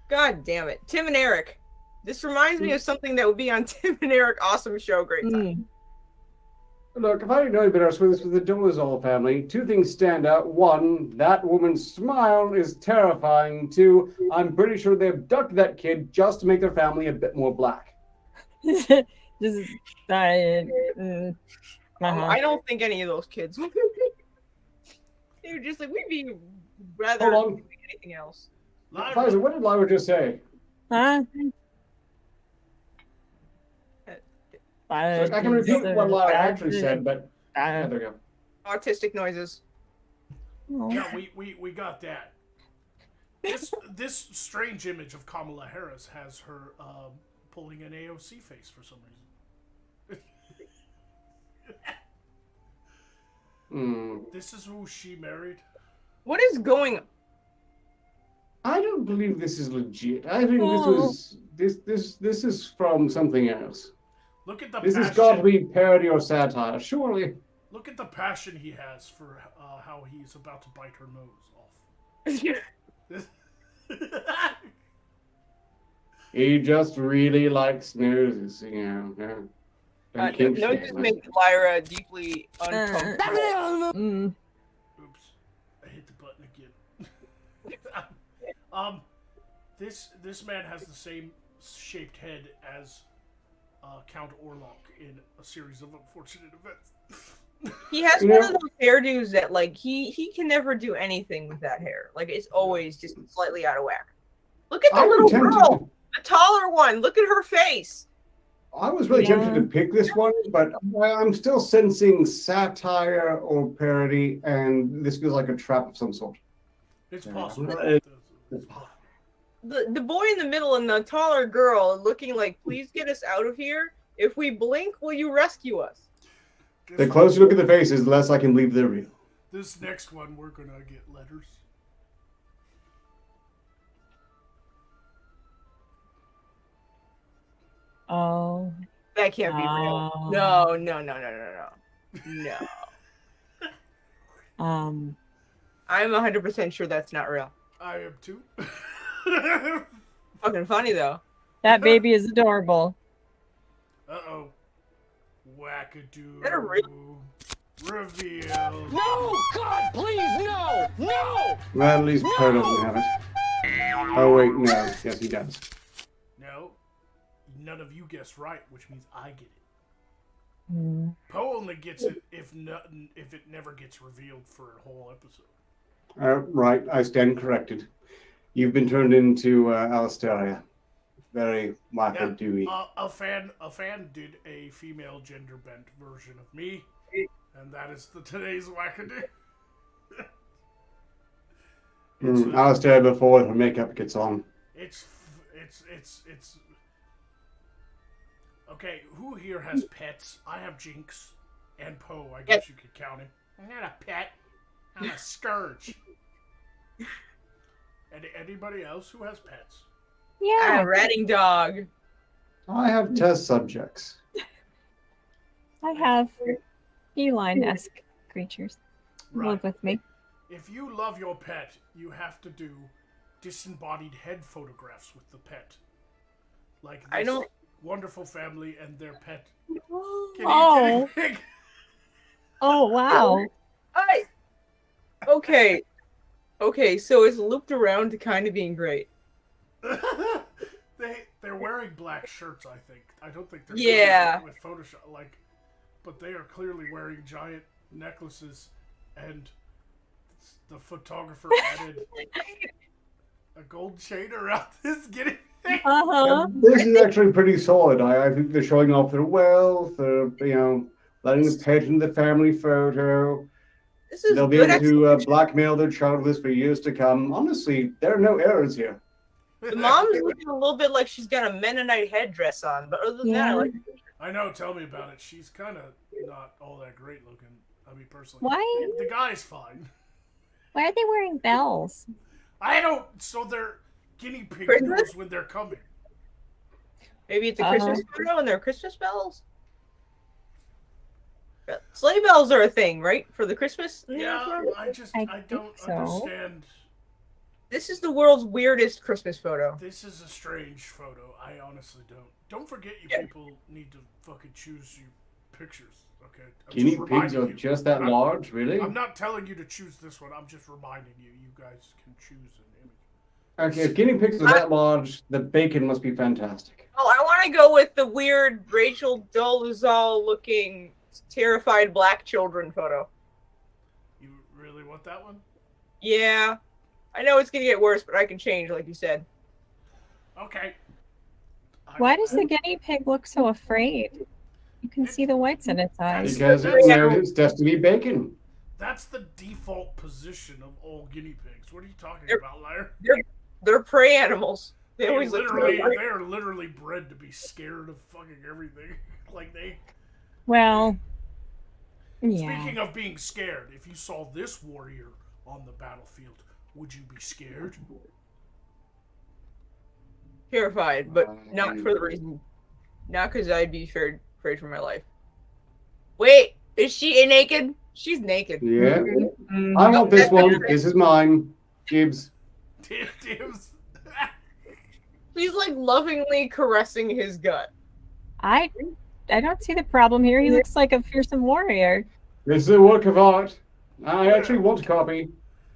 God damn it. Tim and Eric. This reminds me of something that would be on Tim and Eric. Awesome show, great time. Look, if I didn't know any better, I swear this was the Dolezal family. Two things stand out. One, that woman's smile is terrifying. Two, I'm pretty sure they abducted that kid just to make their family a bit more black. just I don't think any of those kids would be. They were just like, we'd be rather Hold on. than anything else. Pfizer, what did Lyra just say? Huh? So I can repeat what Lyra actually said, but there we go. Autistic noises. Yeah, we got that. This strange image of Kamala Harris has her pulling an AOC face for some reason. This is who she married. What is going on? I don't believe this is legit. I think this is from something else. Look at the This passion. has got to be parody or satire, surely. Look at the passion he has for how he's about to bite her nose off. He just really likes noses, you know. Noses make Lyra deeply uncomfortable. Oops, I hit the button again. This man has the same shaped head as Count Orlok in a series of unfortunate events. He has one of those hairdos that, like, he can never do anything with that hair. Like, it's always just slightly out of whack. Look at the little girl, the taller one. Look at her face. I was really tempted to pick this one, but I'm still sensing satire or parody, and this feels like a trap of some sort. It's possible. The boy in the middle and the taller girl looking like, please get us out of here. If we blink, will you rescue us? The closer you look at the faces, the less I can believe they're real. This next one, we're gonna get letters. Oh. That can't be real. No. I'm 100% sure that's not real. I am too. Fucking funny though. That baby is adorable. Uh-oh. Wackadoo. That a Reveal. No! God, please, no! No! Well, at least Poe doesn't have it. Oh, wait, no. Yes, he does. No. None of you guessed right, which means I get it. Mm. Poe only gets it if it never gets revealed for a whole episode. Right, I stand corrected. You've been turned into Alistaria. Very wackadooey. A fan did a female gender bent version of me, and that is today's wackadoo. Alistair before her makeup gets on. It's okay. Who here has pets? I have Jinx and Poe. I guess you could count him. I'm not a pet. I'm a scourge. Anybody else who has pets? Yeah. A ratting dog. I have test subjects. I have feline-esque creatures live with me. If you love your pet, you have to do disembodied head photographs with the pet. Like this I don't. wonderful family and their pet. Oh. Guinea pig. Oh, wow. Okay. Okay, so it's looped around to kind of being great. They're wearing black shirts, I think. I don't think they're Yeah. with Photoshop, but they are clearly wearing giant necklaces, and the photographer added a gold chain around this guinea pig. Uh-huh. This is actually pretty solid. I think they're showing off their wealth. They're, letting the pet in the family photo. This is They'll be good. able to blackmail their child with this for years to come. Honestly, there are no errors here. The mom's looking a little bit like she's got a Mennonite headdress on, but other than that, I like the picture. I know, tell me about it. She's kind of not all that great looking. I mean, personally. Why? The guy's fine. Why are they wearing bells? I don't. So they're guinea pig Christmas? knows when they're coming. Maybe it's a Christmas photo and they're Christmas bells? Sleigh bells are a thing, right? For the Christmas? Yeah, I don't so. understand. This is the world's weirdest Christmas photo. This is a strange photo. I honestly don't. Don't forget, you Yeah. people need to fucking choose your pictures, okay? I'm Guinea just pigs reminding are you. just that large, really? I'm not telling you to choose this one. I'm just reminding you. You guys can choose an image. Okay, if guinea pigs are that large, the bacon must be fantastic. Oh, I want to go with the weird Rachel Dolezal looking terrified black children photo. You really want that one? Yeah. I know it's going to get worse, but I can change, like you said. Okay. Why does the guinea pig look so afraid? You can see the whites in its eyes. Because it's destined to be bacon. That's the default position of all guinea pigs. What are you talking They're- about, liar? They're prey animals. They always look They terrified. are literally bred to be scared of fucking everything. Like they. Well, yeah. Speaking of being scared, if you saw this warrior on the battlefield, would you be scared? Terrified, but not for the reason. Not because I'd be afraid for my life. Wait, is she naked? She's naked. Yeah. Mm. I want this one. This is mine. Gibbs. Dibs. She's like lovingly caressing his gut. I don't see the problem here. He looks like a fearsome warrior. This is a work of art. I actually want a copy.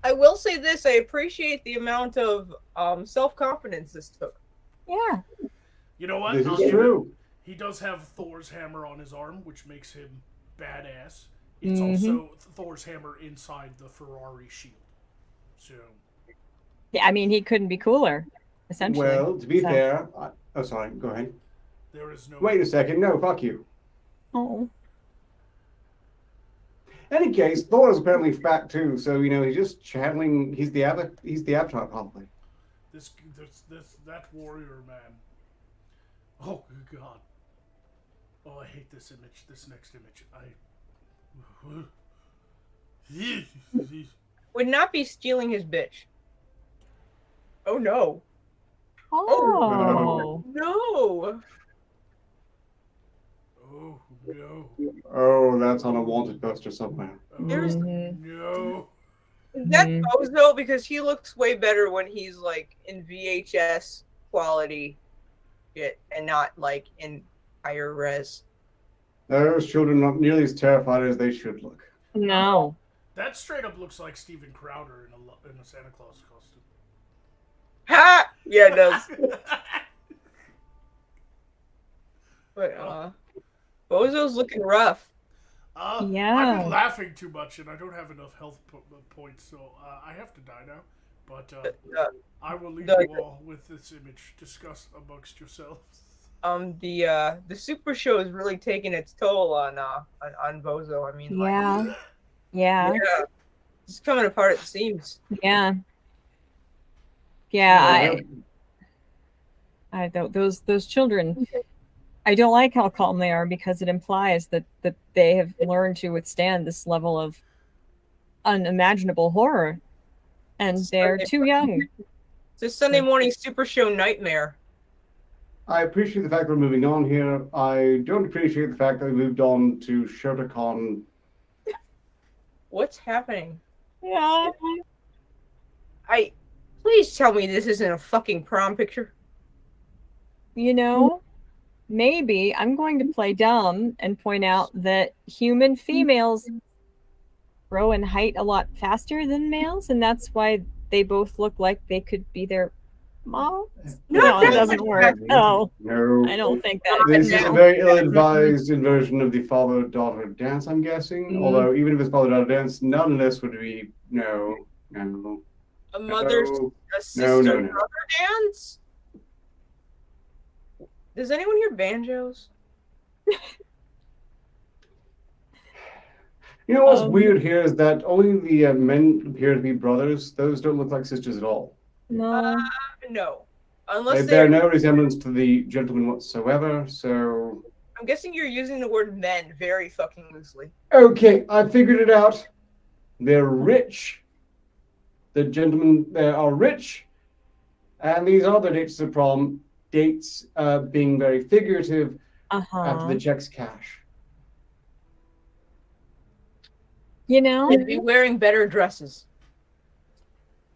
I will say this: I appreciate the amount of self-confidence this took. Yeah. You know what? This I'll is give it- true. He does have Thor's hammer on his arm, which makes him badass. It's Mhm. also Thor's hammer inside the Ferrari shield. So Yeah, I mean, he couldn't be cooler, essentially. Well, to be So- fair, oh, sorry, go ahead. there is no. Wait a second. No, fuck you. Oh. Any case, Thor is apparently fat too, so he's just channeling. He's the avatar probably. That warrior man. Oh good God. Oh, I hate this image. This next image. Would not be stealing his bitch. Oh no! Oh. No! Oh no. Oh, that's on a wanted poster somewhere. There's No. that Mhm. bozo because he looks way better when he's like in VHS quality shit and not like in higher res. Those children are not nearly as terrified as they should look. No. That straight up looks like Steven Crowder in a Santa Claus costume. Ha! Yeah, it does. But bozo's looking rough. Yeah. I've been laughing too much, and I don't have enough health points, so I have to die now. But I will leave you all with this image. Discuss amongst yourselves. The Super Show is really taking its toll on Bozo. I mean, Yeah. Yeah. yeah, it's coming apart at the seams. Yeah. Yeah. Those children. I don't like how calm they are because it implies that they have learned to withstand this level of unimaginable horror. And they're too young. It's a Sunday morning super show nightmare. I appreciate the fact we're moving on here. I don't appreciate the fact that we moved on to Shotacon. What's happening? Yeah. Please tell me this isn't a fucking prom picture. You know, maybe I'm going to play dumb and point out that human females grow in height a lot faster than males, and that's why they both look like they could be their moms. No, it doesn't work. No, I don't think that. This is a very ill-advised inversion of the father-daughter dance, I'm guessing. Although, even if it's father-daughter dance, none of this would be no. A mother, a sister, brother dance? Does anyone hear banjos? You know what's weird here is that only the men appear to be brothers. Those don't look like sisters at all. No. No. Unless they bear no resemblance to the gentleman whatsoever, so... I'm guessing you're using the word men very fucking loosely. Okay, I figured it out. They're rich. The gentlemen there are rich. And these are the dates of prom. Dates being very figurative after the checks cash. You know? They'd be wearing better dresses.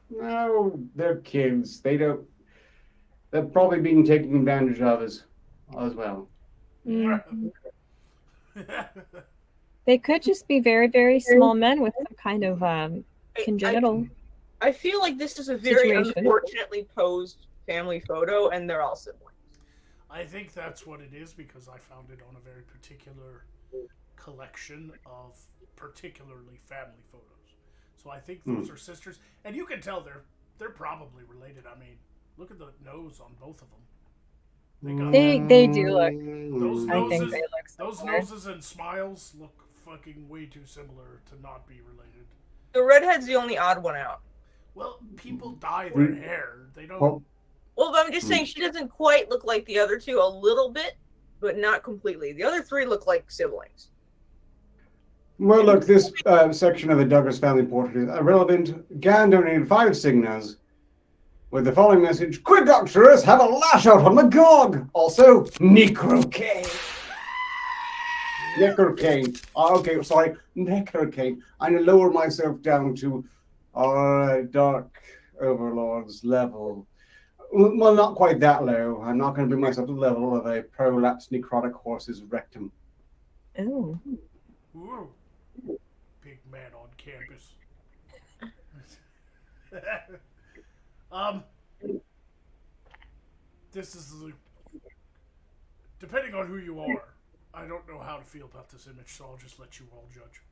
No, they're kids. They're probably being taken advantage of as well. They could just be very, very small men with some kind of congenital. I feel like this is a very unfortunately posed family photo, and they're all siblings. I think that's what it is because I found it on a very particular collection of particularly family photos. So I think those are sisters, and you can tell they're probably related. I mean, look at the nose on both of them. They do look. Those I think noses, they look those noses and smiles look fucking way too similar to not be related. The redhead's the only odd one out. Well, people dye their hair. They don't. Well, but I'm just saying she doesn't quite look like the other two. A little bit, but not completely. The other three look like siblings. Well, look, this section of the Douglas family portrait is irrelevant. Gan donated 5 signas with the following message: "Quick, Doctorus, have a lash out on Magog." Also, Necrocane. Necrocane. Okay, sorry, Necrocane. I'm going to lower myself down to our Dark Overlord's level. Well, not quite that low. I'm not going to bring myself to the level of a prolapsed necrotic horse's rectum. Oh. Ooh. Big man on campus. This is depending on who you are, I don't know how to feel about this image, so I'll just let you all judge.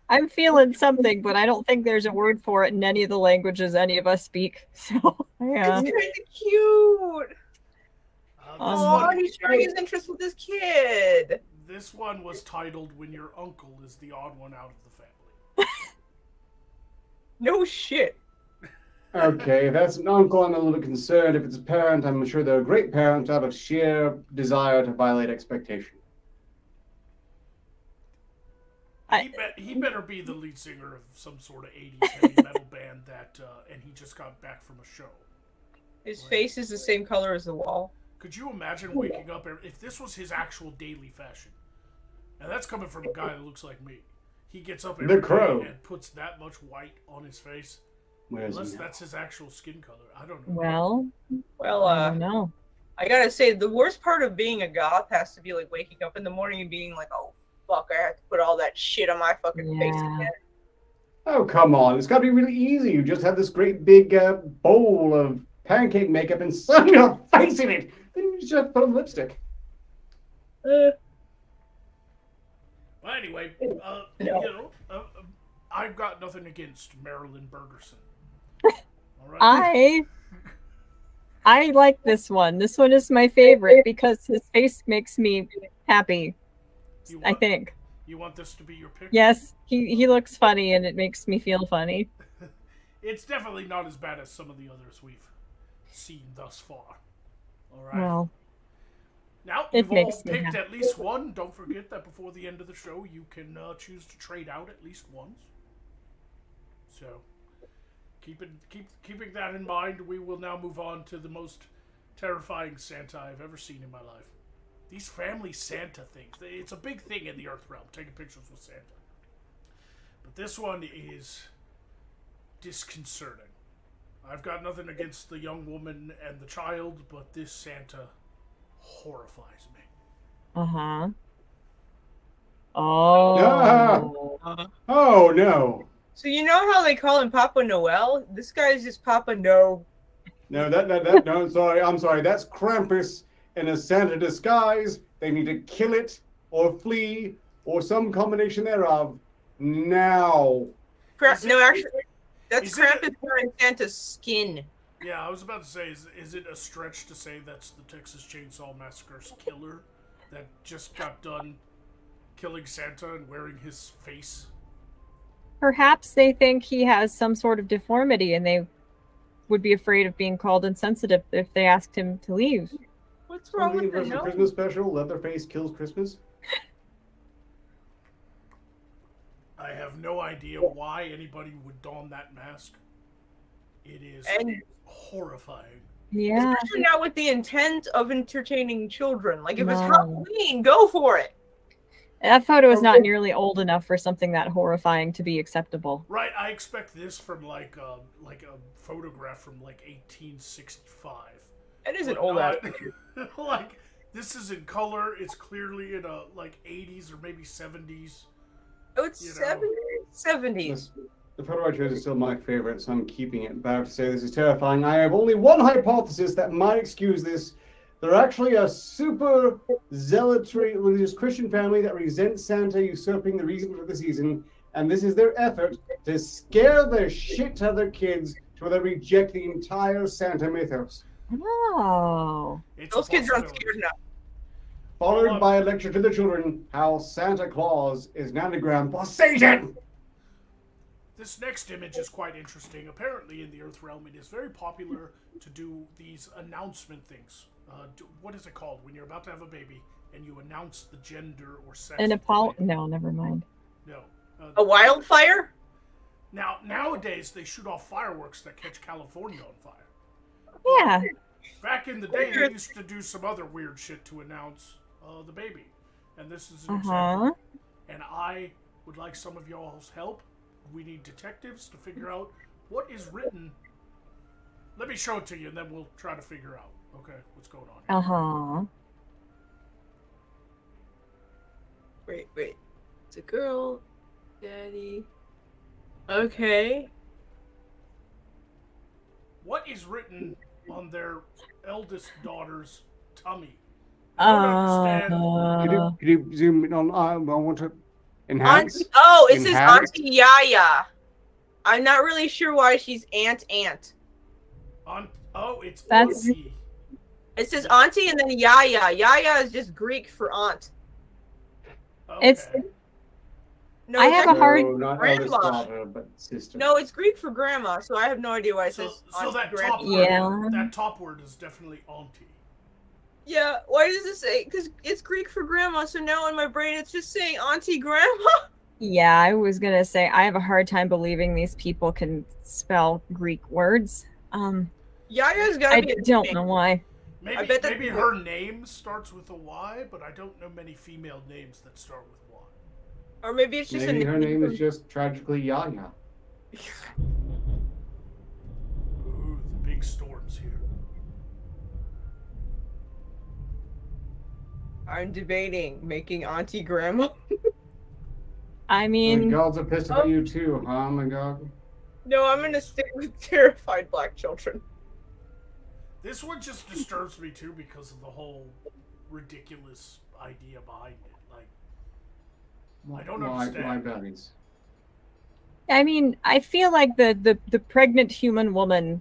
I'm feeling something, but I don't think there's a word for it in any of the languages any of us speak. So yeah. It's kind of cute. He's showing his interest with his kid. This one was titled "When Your Uncle is the Odd One Out of the Family." No shit. Okay, if that's an uncle, I'm a little bit concerned. If it's a parent, I'm sure they're a great parent out of sheer desire to violate expectation. He better be the lead singer of some sort of 80s heavy metal band and he just got back from a show. His face is the same color as the wall. Could you imagine waking up if this was his actual daily fashion? And that's coming from a guy that looks like me. He gets up every day and puts that much white on his face. Unless that's his actual skin color. I don't know. Well, I don't know. I gotta say, the worst part of being a goth has to be like waking up in the morning and being like, oh, fuck, I have to put all that shit on my fucking face again. Oh, come on. It's got to be really easy. You just have this great big bowl of pancake makeup and sun your face in it. Then you just put on lipstick. Well, anyway, I've got nothing against Marilyn Bergerson. All right? I like this one. This one is my favorite because his face makes me happy. I think. You want this to be your pick? Yes, he looks funny and it makes me feel funny. It's definitely not as bad as some of the others we've seen thus far. All right. Well, Now, It you've all makes me picked happy. at least one. Don't forget that before the end of the show, you can choose to trade out at least once. So, keeping that in mind, we will now move on to the most terrifying Santa I've ever seen in my life. These family Santa things. It's a big thing in the Earth realm, taking pictures with Santa. But this one is disconcerting. I've got nothing against the young woman and the child, but this Santa horrifies me. Uh-huh. Oh. Oh no. So you know how they call him Papa Noel? This guy is just Papa No. No, no, I'm sorry. That's Krampus in a Santa disguise. They need to kill it or flee or some combination thereof now. No, actually, that's is it Krampus wearing Santa's skin. Yeah, I was about to say, is it a stretch to say that's the Texas Chainsaw Massacre's killer that just got done killing Santa and wearing his face? Perhaps they think he has some sort of deformity and they would be afraid of being called insensitive if they asked him to leave. What's wrong with the Universal nose? Christmas special, Leatherface kills Christmas. I have no idea why anybody would don that mask. It is And horrifying. Yeah. especially not with the intent of entertaining children. Like, if it's No. Halloween, go for it. That photo is not nearly old enough for something that horrifying to be acceptable. Right, I expect this from like a photograph from like 1865. That is an But old ass not- picture. like, this is in color. It's clearly in a like 80s or maybe 70s. Oh, it's You know. 70s. The photo I chose is still my favorite, so I'm keeping it. But I have to say this is terrifying. I have only one hypothesis that might excuse this. They're actually a super zealotry religious Christian family that resents Santa usurping the reason for the season, and this is their effort to scare the shit out of their kids to where they reject the entire Santa mythos. Oh. It's Those a kids aren't possibility. scared enough. Followed by a lecture to the children how Santa Claus is an anagram for Satan. This next image is quite interesting. Apparently, in the Earth realm, it is very popular to do these announcement things. What is it called when you're about to have a baby and you announce the gender or sex? An of the Apollo? baby? No, never mind. No. A wildfire? Now, nowadays, they shoot off fireworks that catch California on fire. Yeah. Back in the day, they used to do some other weird shit to announce the baby. And this is an example. And I would like some of y'all's help. We need detectives to figure out what is written. Let me show it to you, and then we'll try to figure out, okay, what's going on here. Uh-huh. Wait. It's a girl. Daddy. Okay. What is written on their eldest daughter's tummy? I don't understand. Could you zoom in on? I want to enhance. It says Enhance? Auntie Yaya. I'm not really sure why she's Aunt. It's That's- Auntie. It says Auntie and then Yaya. Yaya is just Greek for aunt. It's- Okay. No, I it's have a actually- hard- No, not grandma. eldest daughter, but sister. No, it's Greek for grandma, so I have no idea why it So, says so Auntie that grandma. top Yeah. word, that top word is definitely Auntie. Yeah, why does it say? Because it's Greek for grandma, so now in my brain it's just saying Auntie Grandma. Yeah, I was gonna say I have a hard time believing these people can spell Greek words. Yaya's gotta I be a don't name. know why. Maybe, bet that- maybe her name starts with a Y, but I don't know many female names that start with Y. Or maybe it's just Maybe a her name is just tragically Yaya. Ooh, the big storms here. I'm debating making Auntie Grandma. I The mean, gods are pissed about you too, huh, Magog? No, I'm gonna stick with terrified black children. This one just disturbs me too because of the whole ridiculous idea behind it. Like, I don't understand. Why bellies? I mean, I feel like the pregnant human woman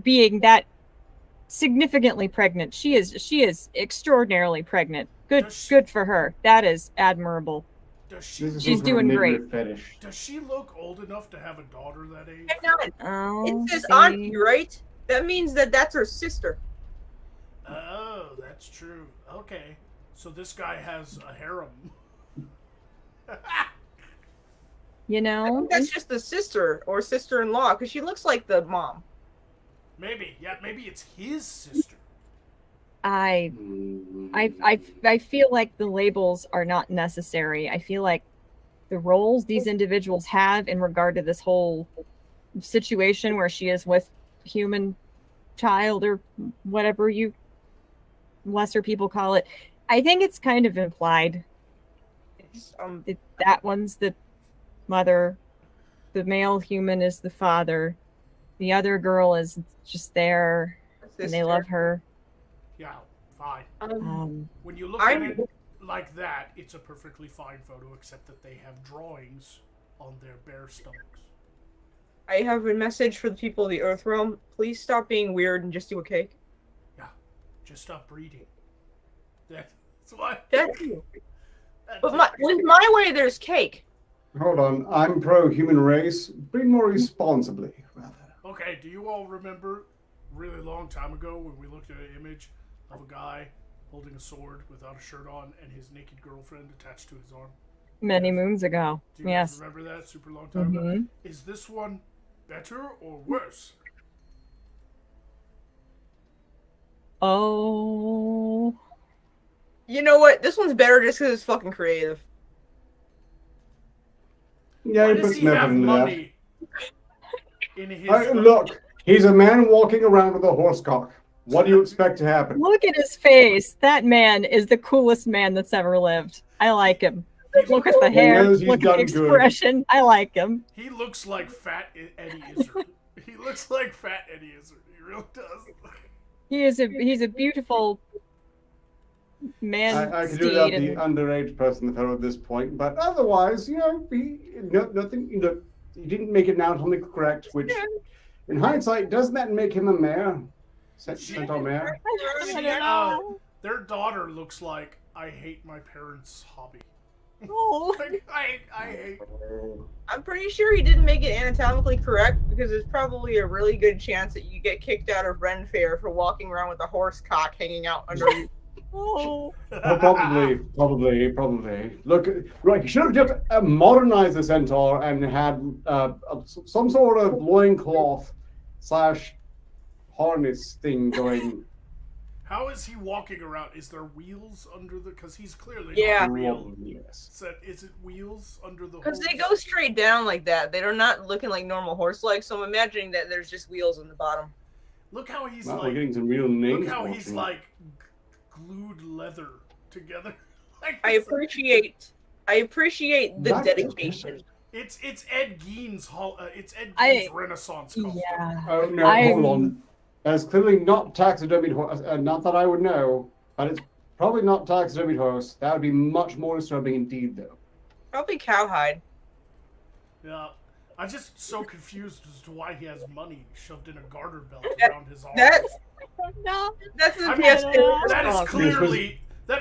being that significantly pregnant, she is extraordinarily pregnant. Good for her. That is admirable. does she This is She's some sort of doing great. midriff fetish. does she look old enough to have a daughter that age? Hang on. Oh, It says see? Auntie, right? That means that that's her sister. Oh, that's true. Okay, so this guy has a harem. You know, That's just the sister or sister-in-law, because she looks like the mom. Maybe, yeah, maybe it's his sister. I feel like the labels are not necessary. I feel like the roles these individuals have in regard to this whole situation where she is with human child or whatever you lesser people call it, I think it's kind of implied. That one's the mother, the male human is the father, the other girl is just there, and they love her. Yeah, fine. Um, When you look at it like that, it's a perfectly fine photo, except that they have drawings on their bare stomachs. I have a message for the people of the Earth Realm. Please stop being weird and just do a cake. Yeah, just stop breeding. That's what. But with my way, there's cake. Hold on, I'm pro-human race. Breed more responsibly, rather. Okay, do you all remember really long time ago when we looked at an image of a guy holding a sword without a shirt on and his naked girlfriend attached to his arm? many moons ago. Do you guys remember that? Super long time ago? Is this one better or worse? Oh. You know what? This one's better just because it's fucking creative. Yeah, Why he does puts he have effort into that. money in his... Look, he's a man walking around with a horse cock. What do you expect to happen? Look at his face. That man is the coolest man that's ever lived. I like him. Look at the hair. knows he's Look at the done good. expression. I like him. He looks like Fat Eddie Izzard. He looks like Fat Eddie Izzard. He really does. He's a beautiful man. I could do without the underage person in the photo at this point, but otherwise, you know, nothing. You know, he didn't make it anatomically correct, which, in hindsight, doesn't that make him a mayor? Centaur mayor? Their daughter looks like I hate my parents' hobby. Oh. Like, I hate. I'm pretty sure he didn't make it anatomically correct because there's probably a really good chance that you get kicked out of Ren Fair for walking around with a horse cock hanging out under you. Oh. Probably. Look, right, he should have just modernized the centaur and had some sort of loincloth / harness thing going. How is he walking around? Is there wheels under the? Because he's clearly Yeah. not real. Yes. Is it wheels under the? Because they horse? go straight down like that. They're not looking like normal horse legs, so I'm imagining that there's just wheels on the bottom. Look how he's Well, we're like. getting some real names. Look how he's watching. like glued leather together. Like I appreciate the That- dedication. It's Ed Gein's Renaissance costume. Yeah. Oh no! Hold on. That's clearly not taxidermied horse. Not that I would know, but it's probably not taxidermied horse. That would be much more disturbing indeed, though. Probably cowhide. Yeah. I'm just so confused as to why he has money shoved in a garter belt around his arm. That's No. that's the I mean, PS2 that response.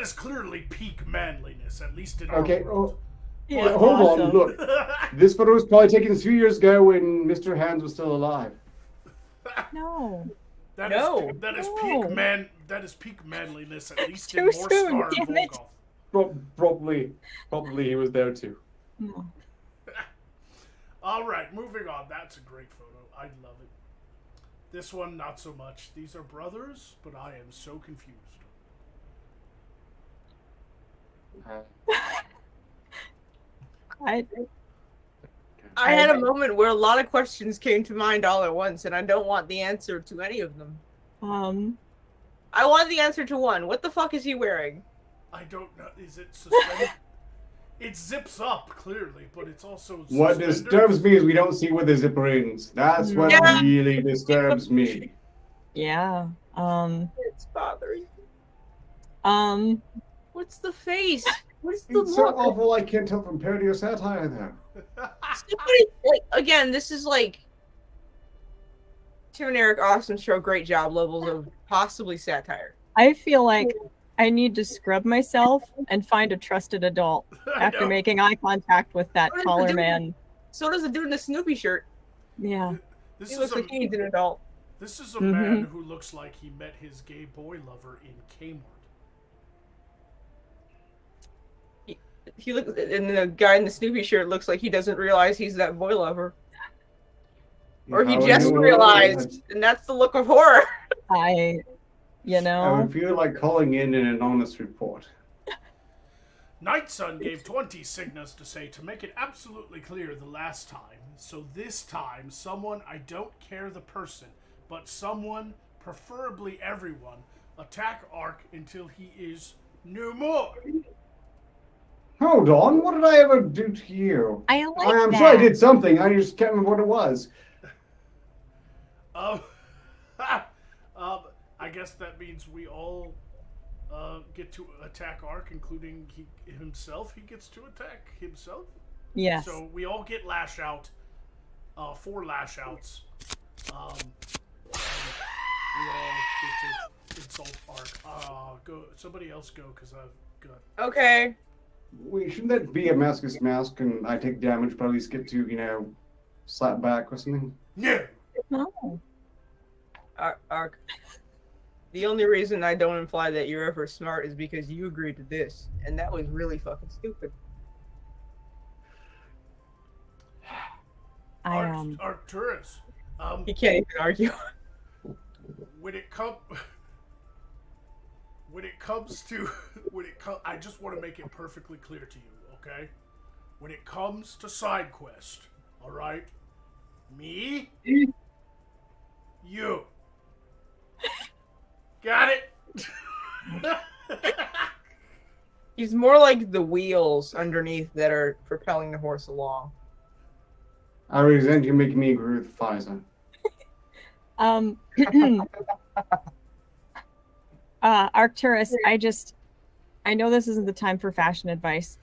is clearly peak manliness, at least in Okay. our world. Yeah, But hold awesome. on. Look, this photo was probably taken a few years ago when Mr. Hands was still alive. No. That No. is peak manliness, at least Too in More soon, Star and damn it. Volkov. Probably he was there too. No. All right, moving on. That's a great photo. I love it. This one, not so much. These are brothers, but I am so confused. I had a moment where a lot of questions came to mind all at once, and I don't want the answer to any of them. I want the answer to one. What the fuck is he wearing? I don't know. Is it suspended? It zips up, clearly, but it's also What suspended. disturbs me is we don't see where the zipper ends. That's what Yeah. really disturbs me. Yeah. It's bothering. What's the face? What's the It's so look? awful I can't tell from parody or satire though. Somebody, like, again, this is like Tim and Eric Austin show great job levels of possibly satire. I feel like I need to scrub myself and find a trusted adult I after know. making eye contact with that taller man. So does the dude in the Snoopy shirt. Yeah. This He is looks a like he needs an adult. this is a man who looks like he met his gay boy lover in Kmart. he looks, and the guy in the Snoopy shirt looks like he doesn't realize he's that boy lover, or he just realized, and that's the look of horror. I would feel like calling in an anonymous report. Night Sun gave 20 signals to say to make it absolutely clear the last time. So this time, someone, I don't care the person, but someone, preferably everyone, attack Ark until he is no more. Hold on, what did I ever do to you? I like I'm that. sure I did something, I just can't remember what it was. I guess that means we all get to attack Ark, including himself. He gets to attack himself. Yes. So we all get Lash Out. 4 Lash Outs. We all get to insult Ark. Go. Somebody else go, because I've got. Okay. Wait, shouldn't that be a Masochist Mask and I take damage, but at least get to, slap back or something? Yeah. No. Ark. The only reason I don't imply that you're ever smart is because you agreed to this, and that was really fucking stupid. Arcturus. You can't even argue. When it comes to I just want to make it perfectly clear to you, okay? When it comes to side quest, all right? Me, you. Got it? He's more like the wheels underneath that are propelling the horse along. I resent you making me agree with Pfizer. Arcturus, I know this isn't the time for fashion advice,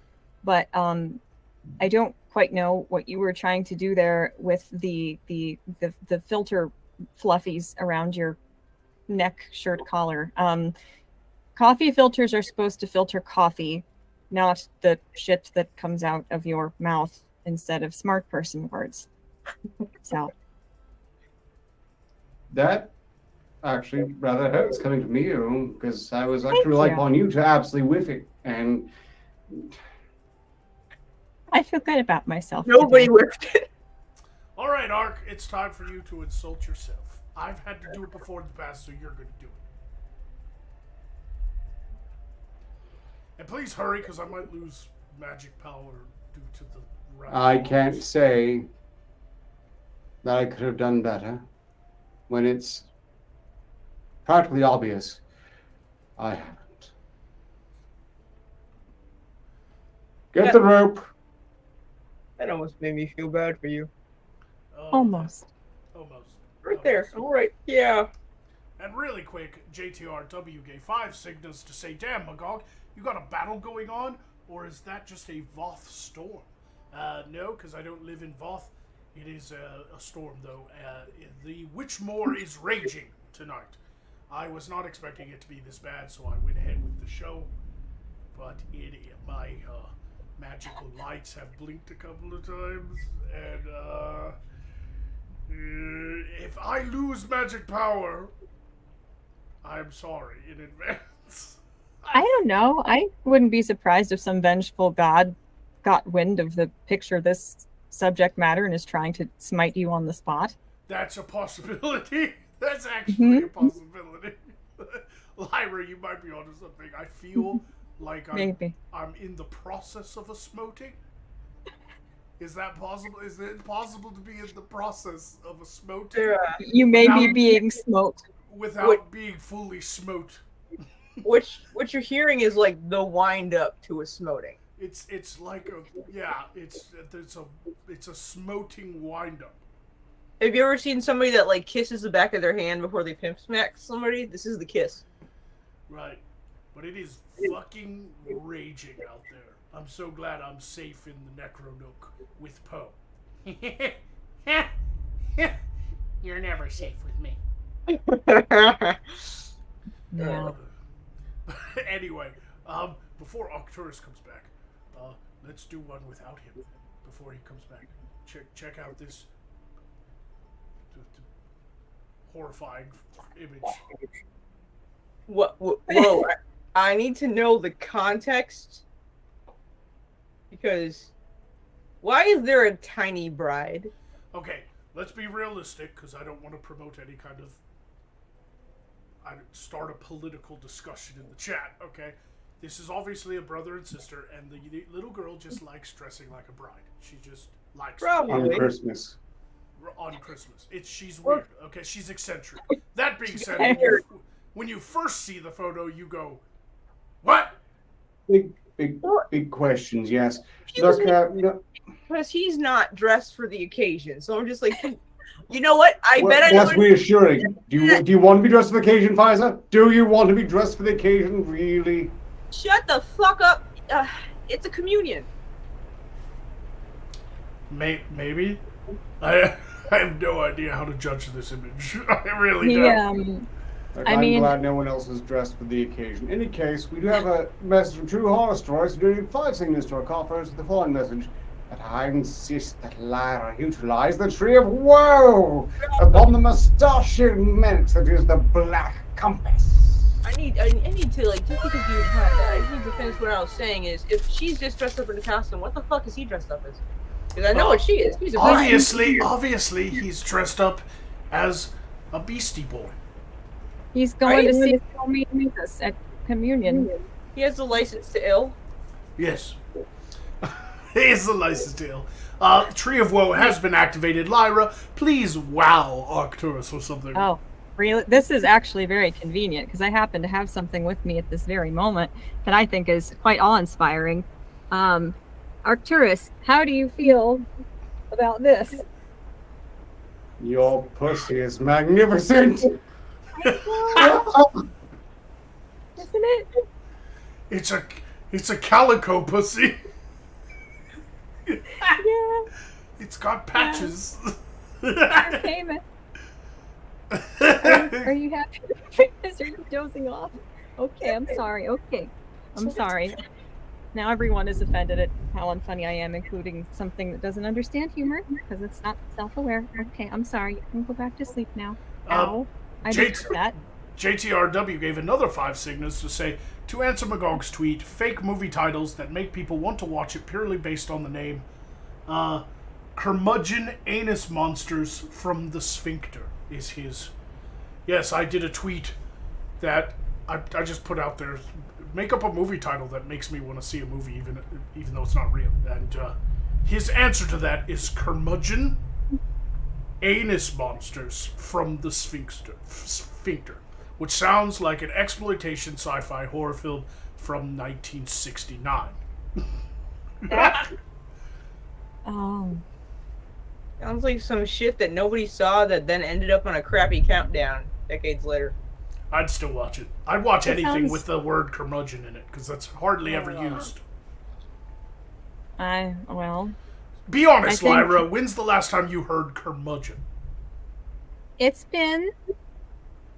but I don't quite know what you were trying to do there with the filter fluffies around your neck shirt collar. Coffee filters are supposed to filter coffee, not the shit that comes out of your mouth instead of smart person words. So that actually rather hurts coming from you, because I was actually relying on you to absolutely whiff it, and I feel good about myself. Nobody today. whiffed it. All right, Ark, it's time for you to insult yourself. I've had to do it before in the past, so you're going to do it. And please hurry, because I might lose magic power due to the I can't say that I could have done better when it's practically obvious I haven't. Get the rope. That almost made me feel bad for you. Almost. Right there. All right. Yeah. And really quick, JTRW gave 5 signals to say, damn, Magog, you got a battle going on? Or is that just a Voth storm? No, because I don't live in Voth. It is a storm, though. The Witchmore is raging tonight. I was not expecting it to be this bad, so I went ahead with the show. But my magical lights have blinked a couple of times, and if I lose magic power, I'm sorry in advance. I don't know. I wouldn't be surprised if some vengeful god got wind of the picture this subject matter and is trying to smite you on the spot. That's a possibility. That's actually a possibility. Lyra, you might be onto something. I feel like I'm in the process of a smoting. Is that possible? Is it possible to be in the process of a smoting? You may be being smoked. Without being fully smote. What you're hearing is like the wind up to a smoting. It's like it's a smoting wind up. Have you ever seen somebody that like kisses the back of their hand before they pimp smack somebody? This is the kiss. Right. But it is fucking raging out there. I'm so glad I'm safe in the Necronook with Poe. You're never safe with me. Yeah. Anyway, before Arcturus comes back, let's do one without him before he comes back. Check out this horrifying image. Whoa! I need to know the context Because why is there a tiny bride? Okay, let's be realistic, because I don't want to promote any kind of... I start a political discussion in the chat, okay? This is obviously a brother and sister, and the little girl just likes dressing like a bride. She just likes Probably. On Christmas. on Christmas. She's weird, okay? She's eccentric. That being said, when you first see the photo, you go, what? Big questions, yes. Look, Because he's not dressed for the occasion. So I'm just like, you know what? I bet I know. That's reassuring. Do you want to be dressed for the occasion, Pfizer? Do you want to be dressed for the occasion, really? Shut the fuck up. It's a communion. Maybe. I have no idea how to judge this image. I really don't. I'm glad no one else is dressed for the occasion. In any case, we do have a message from True Horror Stories who donated 5 signatures to our coffers with the following message. That I insist that Lyra utilize the Tree of Woe upon the mustachioed menace that is the Black Compass. I need to, like, just because you had that, I need to finish what I was saying is, if she's just dressed up in a costume, what the fuck is he dressed up as? Because I know what she is. She's a obviously, he's dressed up as a Beastie Boy. He's going to see me us at communion. He has the license to ill. Yes. He is the license to ill. Tree of Woe has been activated. Lyra, please wow Arcturus or something. Oh, really? This is actually very convenient because I happen to have something with me at this very moment that I think is quite awe-inspiring. Arcturus, how do you feel about this? Your pussy is magnificent. Isn't it? It's a calico pussy. Yeah. It's got patches. You're famous. Are you happy? Are you dozing off? Okay, I'm sorry. Okay, I'm sorry. Now everyone is offended at how unfunny I am, including something that doesn't understand humor because it's not self-aware. Okay, I'm sorry. You can go back to sleep now. Ow. I didn't do that. JTRW gave another 5 signals to say, to answer Magog's tweet, fake movie titles that make people want to watch it purely based on the name. Curmudgeon Anus Monsters from the Sphincter is his. Yes, I did a tweet that I just put out there. Make up a movie title that makes me want to see a movie even though it's not real. And his answer to that is Curmudgeon Anus Monsters from the Sphincter, which sounds like an exploitation sci-fi horror film from 1969. Sounds like some shit that nobody saw that then ended up on a crappy countdown decades later. I'd still watch it. I'd watch anything with the word curmudgeon in it, because that's hardly ever used. Well... Be honest, Lyra, when's the last time you heard curmudgeon? It's been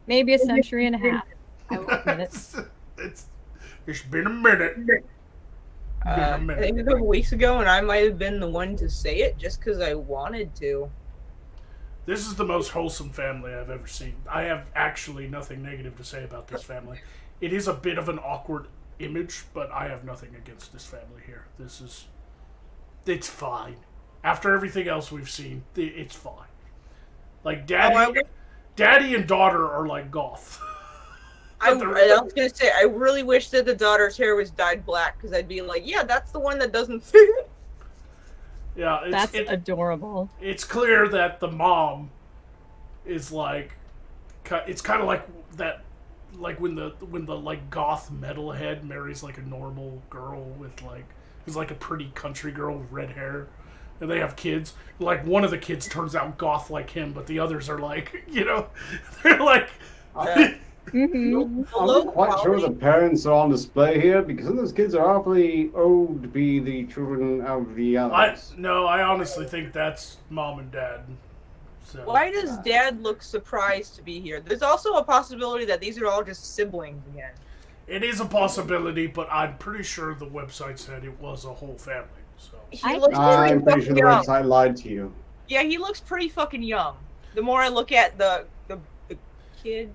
maybe a century and a half. I will admit it. It's been a minute. I think a couple weeks ago, and I might have been the one to say it just because I wanted to. This is the most wholesome family I've ever seen. I have actually nothing negative to say about this family. It is a bit of an awkward image, but I have nothing against this family here. It's fine. After everything else we've seen, it's fine. Like, daddy and daughter are like goth. I was gonna say, I really wish that the daughter's hair was dyed black, because I'd be like, yeah, that's the one that doesn't fit. Yeah, that's adorable. It's clear that the mom is like, it's kind of like that, like when the like goth metalhead marries like a normal girl with like, who's like a pretty country girl with red hair, and they have kids. Like one of the kids turns out goth like him, but the others are like, they're like. I'm not quite sure the parents are on display here because some of those kids are awfully old to be the children of the others. I honestly think that's mom and dad. So. Why does dad look surprised to be here? There's also a possibility that these are all just siblings again. It is a possibility, but I'm pretty sure the website said it was a whole family. So I'm pretty sure the website lied to you. Yeah, he looks pretty fucking young. The more I look at the kid.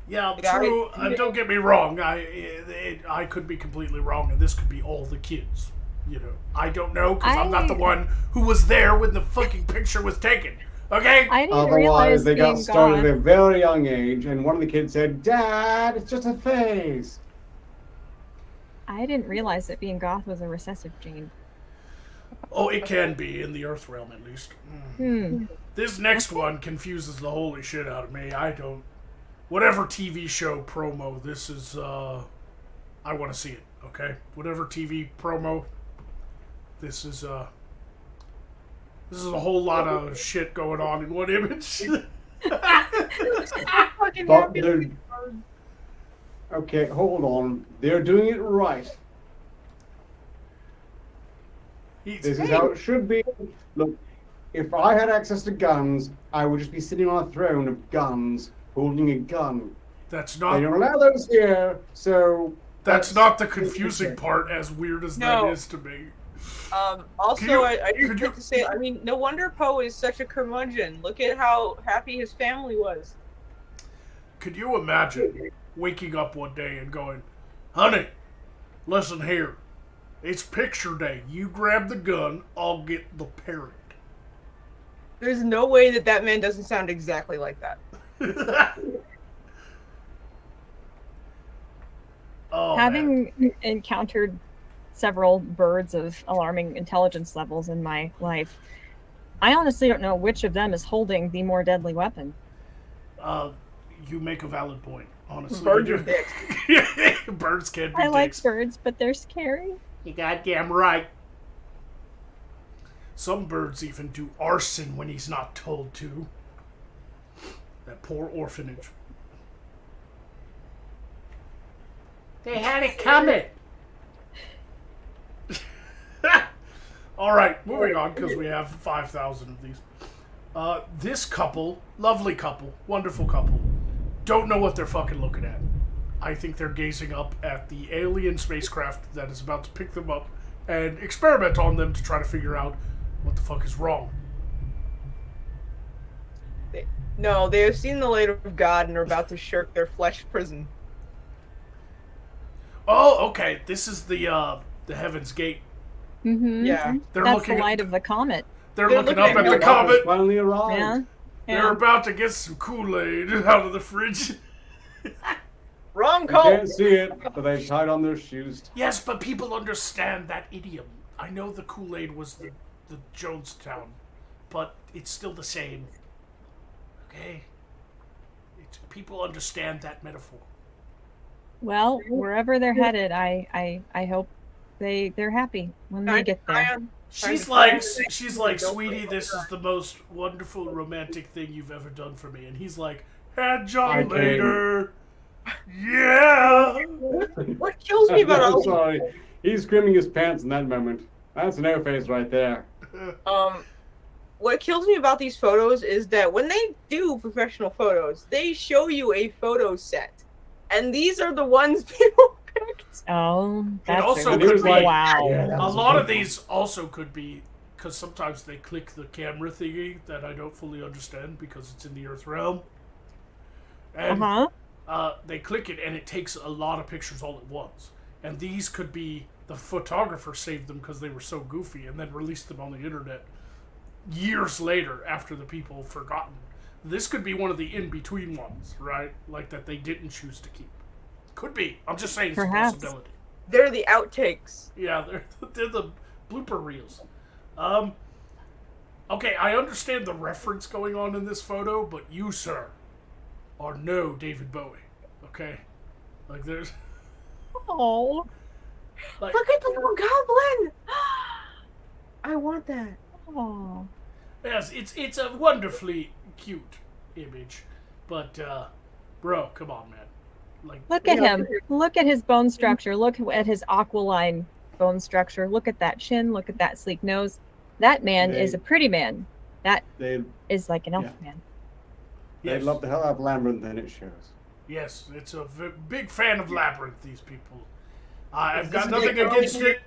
Yeah, true. Don't get me wrong. I could be completely wrong, and this could be all the kids. You know, I don't know because I'm not the one who was there when the fucking picture was taken. Okay? I didn't Otherwise, realize they got being started goth. at a very young age, and one of the kids said, "Dad, it's just a phase." I didn't realize that being goth was a recessive gene. Oh, it can be in the Earth realm at least. This next one confuses the holy shit out of me. I don't. Whatever TV show promo this is, I want to see it. Okay, whatever TV promo. This is a whole lot of shit going on in one image. But okay, hold on. They're doing it right. This is how it should be. Look, if I had access to guns, I would just be sitting on a throne of guns, holding a gun. That's They not. don't allow those here, so... That's not the confusing part. As weird as that No. is to me. Also, Could you- I just could you- like to say, I mean, no wonder Poe is such a curmudgeon. Look at how happy his family was. Could you imagine waking up one day and going, "Honey, listen here. It's picture day. You grab the gun. I'll get the parrot." There's no way that that man doesn't sound exactly like that. Oh, man. Having encountered several birds of alarming intelligence levels in my life, I honestly don't know which of them is holding the more deadly weapon. You make a valid point. Honestly, Birds you are do. dicks. Birds can be I like dicks. birds, but they're scary. You goddamn right. Some birds even do arson when he's not told to. That poor orphanage. They had it coming. All right, moving on because we have 5,000 of these. This couple, lovely couple, wonderful couple, don't know what they're fucking looking at. I think they're gazing up at the alien spacecraft that is about to pick them up and experiment on them to try to figure out what the fuck is wrong. No, they have seen the light of God and are about to shirk their flesh prison. Oh, okay. This is the Heaven's Gate. Mm-hmm. Yeah. They're That's looking the light at, of the comet. they're they're looking looking up at at the the comet. Finally arrived. Yeah. They're Yeah. about to get some Kool-Aid out of the fridge. Wrong You call. can't see it, but they've tied on their shoes. Yes, but people understand that idiom. I know the Kool-Aid was the Jonestown, but it's still the same. Okay? People understand that metaphor. Well, wherever they're headed, I hope they're happy when they get there. She's like, sweetie, this is the most wonderful romantic thing you've ever done for me. And he's like, had John I came. later. Yeah. What kills me about all I'm sorry. He's screaming his pants in that moment. That's an no-face right there. what kills me about these photos is that when they do professional photos, they show you a photo set, and these are the ones people picked. Oh, that's also a- could be- wow. Yeah, that A was lot of good. these also could be, because sometimes they click the camera thingy that I don't fully understand because it's in the Earth realm. And they click it and it takes a lot of pictures all at once. And these could be the photographer saved them because they were so goofy and then released them on the internet years later after the people have forgotten. This could be one of the in-between ones, right? Like that they didn't choose to keep. Could be. I'm just saying it's Perhaps. a possibility. They're the outtakes. Yeah, they're the blooper reels. Okay, I understand the reference going on in this photo, but you, sir, are no David Bowie. Okay? Like, there's... Oh. Like, Look at the little goblin. I want that. Oh. yes, it's a wonderfully cute image, but, bro, come on, man. Like, Look at him. Look at his bone structure. Look at his aquiline bone structure. Look at that chin. Look at that sleek nose. That man is a pretty man. That They'd is like an elf Yeah. man. yes, love the hell out of Labyrinth, and it shows. yes, it's a big fan of Labyrinth, these people. I've got this nothing a- against it.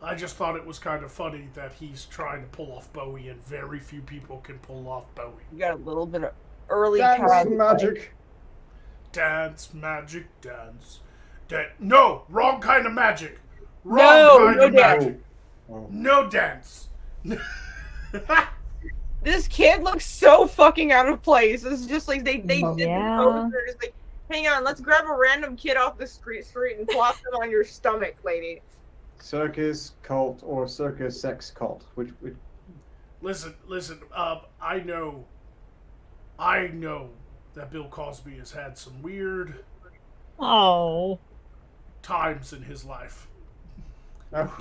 I just thought it was kind of funny that he's trying to pull off Bowie, and very few people can pull off Bowie. You got a little bit of early That's time. magic. Dance, magic, dance. No, wrong kind of magic. Wrong kind of dance. magic. No dance. This kid looks so fucking out of place. It's just like they did the Yeah. pose. They're just like, hang on, let's grab a random kid off the street and plop them on your stomach, lady. Circus cult or circus sex cult? Which Listen. I know that Bill Cosby has had some weird Oh. times in his life. oh,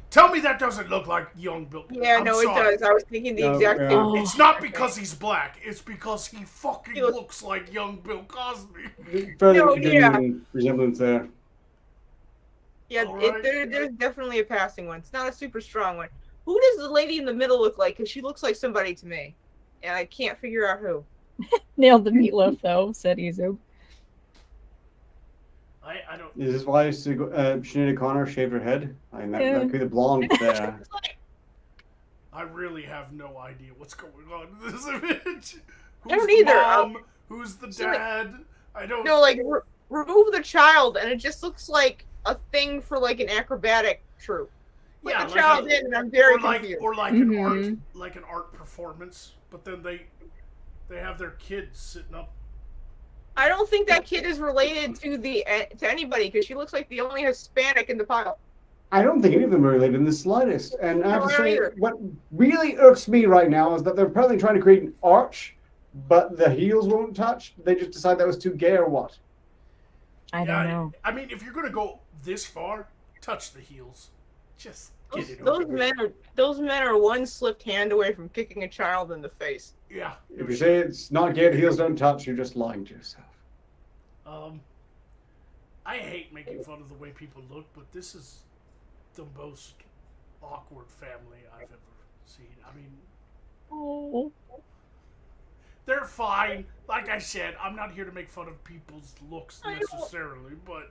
Tell me that doesn't look like young Bill. Yeah, I'm no, sorry. it does. I was thinking the No, exact yeah. same Oh. thing. It's not because he's black. It's because he fucking He looks- looks like young Bill Cosby. fairly No, genuine resemblance there. Yeah, Alright. there's definitely a passing one. It's not a super strong one. Who does the lady in the middle look like? Because she looks like somebody to me. And I can't figure out who. Nailed the meatloaf, though, said Izu. I don't. Is this why Sinead O'Connor shaved her head? I mean, that Yeah. could be the blonde there. I really have no idea what's going on in this image. Who's don't the either. Mom? Who's the So, like- dad? I don't. No, like, remove the child, and it just looks like a thing for, like, an acrobatic troupe. Put Yeah, the like child a- in, and I'm very or like confused. an art performance, but then they have their kids sitting up. I don't think that kid is related to anybody, because she looks like the only Hispanic in the pile. I don't think any of them are related in the slightest. And I have No, to I don't say, either. what really irks me right now is that they're apparently trying to create an arch, but the heels won't touch. They just decide that was too gay or what? I don't know. I mean, if you're gonna go this far, touch the heels. Just get it Those over with. those men are one slipped hand away from kicking a child in the face. Yeah. If you say it's not gay, the heels don't touch, you're just lying to yourself. I hate making fun of the way people look, but this is the most awkward family I've ever seen. I mean, Oh. they're fine. Like I said, I'm not here to make fun of people's looks I know. necessarily, but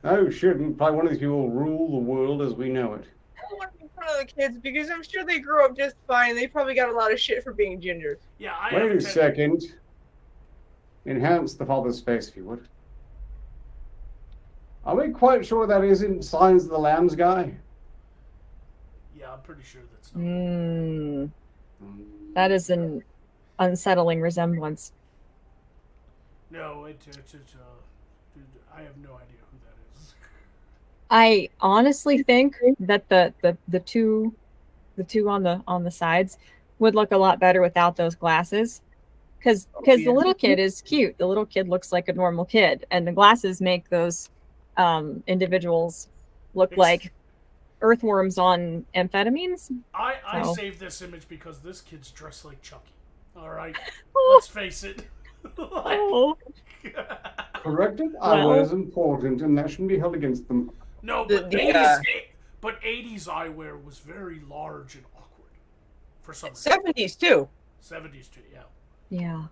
Oh, shouldn't. Probably one of these people will rule the world as we know it. I don't want to make fun of the kids because I'm sure they grew up just fine. They probably got a lot of shit for being gingers. yeah, I Wait have a second. Enhance the father's face, if you would. Are we quite sure that isn't Signs of the Lambs guy? Yeah, I'm pretty sure that's not. Mm, that is an unsettling resemblance. No, it's I have no idea who that is. I honestly think that the two on the sides would look a lot better without those glasses. Because yeah. the little kid is cute. The little kid looks like a normal kid, and the glasses make those individuals look like earthworms on amphetamines. I So- saved this image because this kid's dressed like Chucky. All right, Oh, let's face it. oh. Corrected Well- eyewear is important, and that shouldn't be held against them. No, The- but the, 80s eyewear was very large and awkward for some 70s too. 70s too. Yeah. Yeah.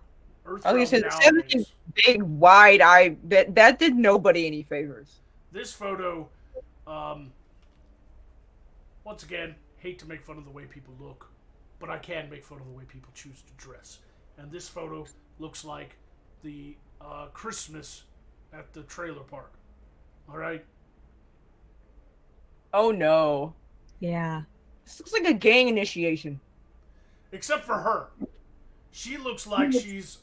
Earth I was Realm gonna say, the nowadays. 70s big wide eye that did nobody any favors. This photo, once again, hate to make fun of the way people look, but I can make fun of the way people choose to dress. And this photo looks like the Christmas at the trailer park. All right. Oh no. Yeah. This looks like a gang initiation. Except for her. She looks like she's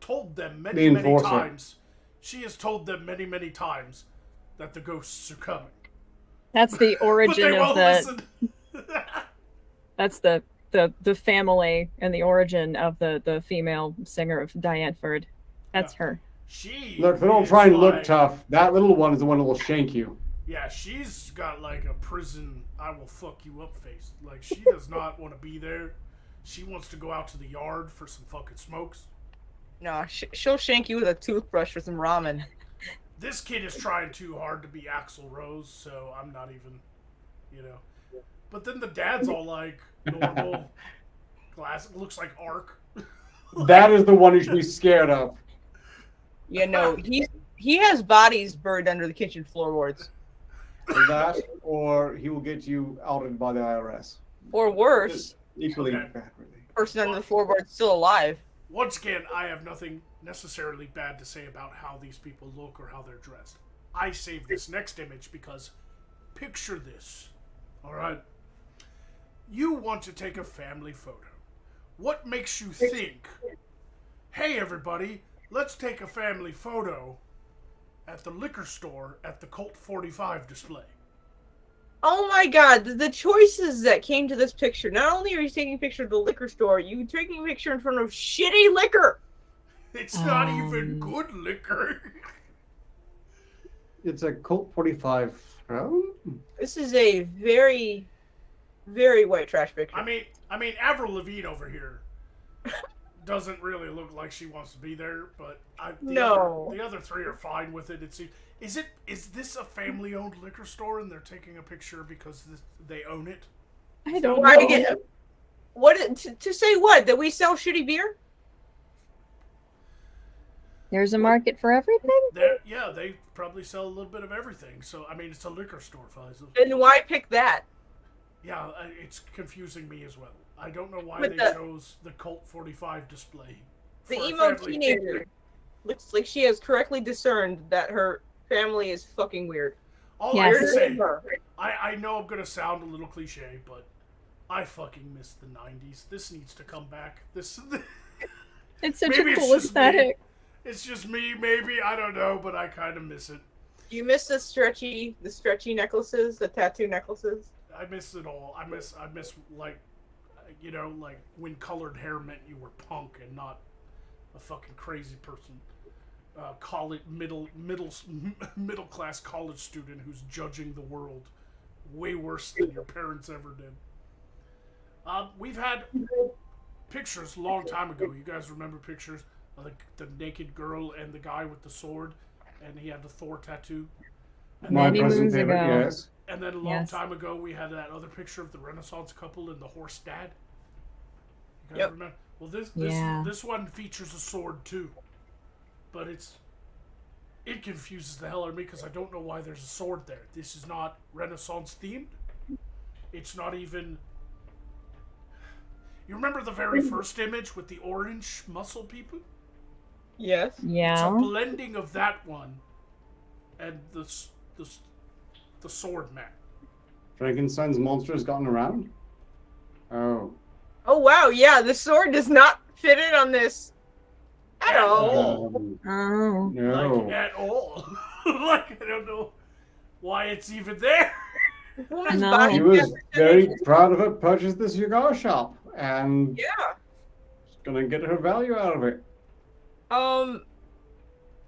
told them The many enforcer. times. She has told them many times that the ghosts are coming. That's the But origin they of won't the listen. that's the family and the origin of the female singer of Diane Ford. That's Yeah. her. She Look, they don't is try and look like- tough. That little one is the one that will shank you. Yeah, she's got like a prison, I will fuck you up face. Like, she does not want to be there. She wants to go out to the yard for some fucking smokes. No, she'll shank you with a toothbrush for some ramen. This kid is trying too hard to be Axl Rose, so I'm not even, you know. But then the dad's all like normal, glass, looks like Ark. That is the one you should be scared of. Yeah, no, he has bodies buried under the kitchen floorboards. That, or he will get you outed by the IRS. Or worse, Equally Okay. bad, really. person under the floorboard's still alive. Once again, I have nothing necessarily bad to say about how these people look or how they're dressed. I saved this next image because picture this. All right. You want to take a family photo. What makes you think, hey, everybody, let's take a family photo at the liquor store at the Colt 45 display? Oh my god, the choices that came to this picture. Not only are you taking a picture of the liquor store, you're taking a picture in front of shitty liquor. It's not even good liquor. It's a Colt 45 throne? This is a very, very white trash picture. I mean, Avril Lavigne over here doesn't really look like she wants to be there, but the other three are fine with it. Is this a family-owned liquor store and they're taking a picture because they own it? I don't Why know. again? What to say? What, that we sell shitty beer? There's a market for everything? Yeah, they probably sell a little bit of everything. So I mean, it's a liquor store, Faisal. Then why pick that? Yeah, it's confusing me as well. I don't know why But they chose the Colt 45 display. The for a emo family teenager picture. looks like she has correctly discerned that her family is fucking weird. All Yes. I can say, I know I'm gonna sound a little cliche, but I fucking miss the 90s. This needs to come back. It's such Maybe a it's cool just aesthetic. It's just me, maybe, I don't know, but I kind of miss it. Do you miss the stretchy necklaces, the tattoo necklaces? I miss it all. I miss like, you know, like when colored hair meant you were punk and not a fucking crazy person. College middle class college student who's judging the world way worse than your parents ever did. We've had pictures a long time ago. You guys remember pictures of the naked girl and the guy with the sword, and he had the Thor tattoo. And My Many present moons favorite, ago. yes. And then a long Yes. time ago, we had that other picture of the Renaissance couple and the horse dad. You guys Yep. remember? Well, Yeah. this one features a sword too, but it confuses the hell out of me because I don't know why there's a sword there. This is not Renaissance themed. It's not even. You remember the very first image with the orange muscle people? Yes. It's a Yeah. blending of that one and the sword man. Frankenstein's monster has gotten around? Oh. Oh wow, yeah, the sword does not fit in on this at all. Oh. No. Like, at all. Like, I don't know why it's even there. Woman's No. body He was has- very proud of it, purchased this cigar shop, and Yeah. gonna get her value out of it.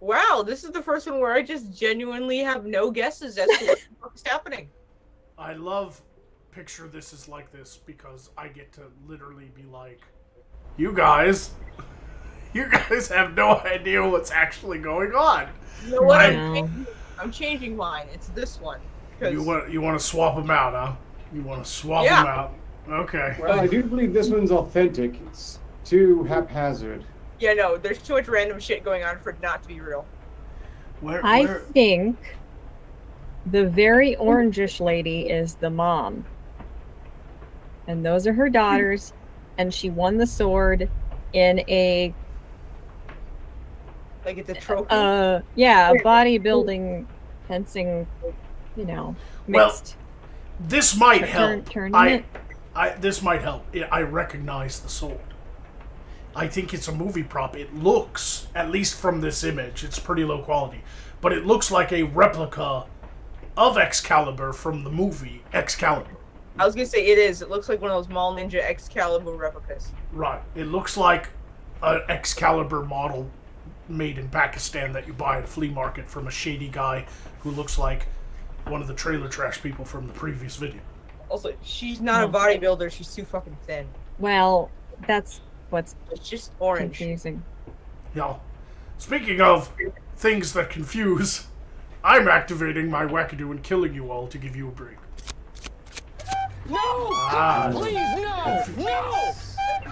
Wow, this is the first one where I just genuinely have no guesses as to what the fuck is happening. I love picture this is like this because I get to literally be like, you guys have no idea what's actually going on. You know what? I I'm know. changing mine. It's this one. 'Cause- You want to swap them out, huh? You want to swap Yeah. them out? Okay. Well, I do believe this one's authentic. It's too haphazard. Yeah, no, there's too much random shit going on for it not to be real. I think the very orangish lady is the mom. And those are her daughters. And she won the sword in a Like it's a trophy. a bodybuilding fencing, Well, mixed this might help. tournament. This might help. I recognize the sword. I think it's a movie prop. It looks, at least from this image, it's pretty low quality, but it looks like a replica of Excalibur from the movie Excalibur. I was gonna say it is. It looks like one of those Mall Ninja Excalibur replicas. Right. It looks like an Excalibur model made in Pakistan that you buy at a flea market from a shady guy who looks like one of the trailer trash people from the previous video. Also, she's not a bodybuilder. She's too fucking thin. Well, that's what's It's just orange. confusing. Yeah. Speaking of things that confuse, I'm activating my wackadoo and killing you all to give you a break. No! Ah. God, please, no! No!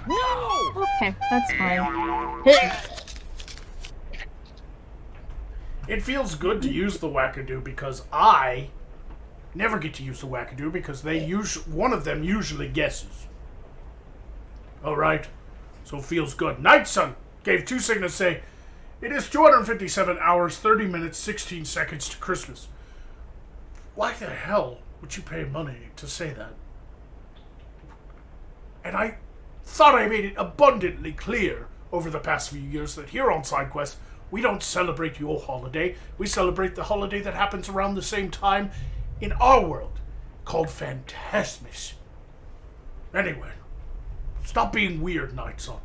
No! Okay, that's fine. It feels good to use the wackadoo because I never get to use the wackadoo because one of them usually guesses. Alright? So it feels good. Night Sun gave 2 signals say, it is 257 hours, 30 minutes, 16 seconds to Christmas. Why the hell would you pay money to say that? And I thought I made it abundantly clear over the past few years that here on SideQuest, we don't celebrate your holiday. We celebrate the holiday that happens around the same time in our world, called Phantasmus. Anyway, stop being weird, Nightson.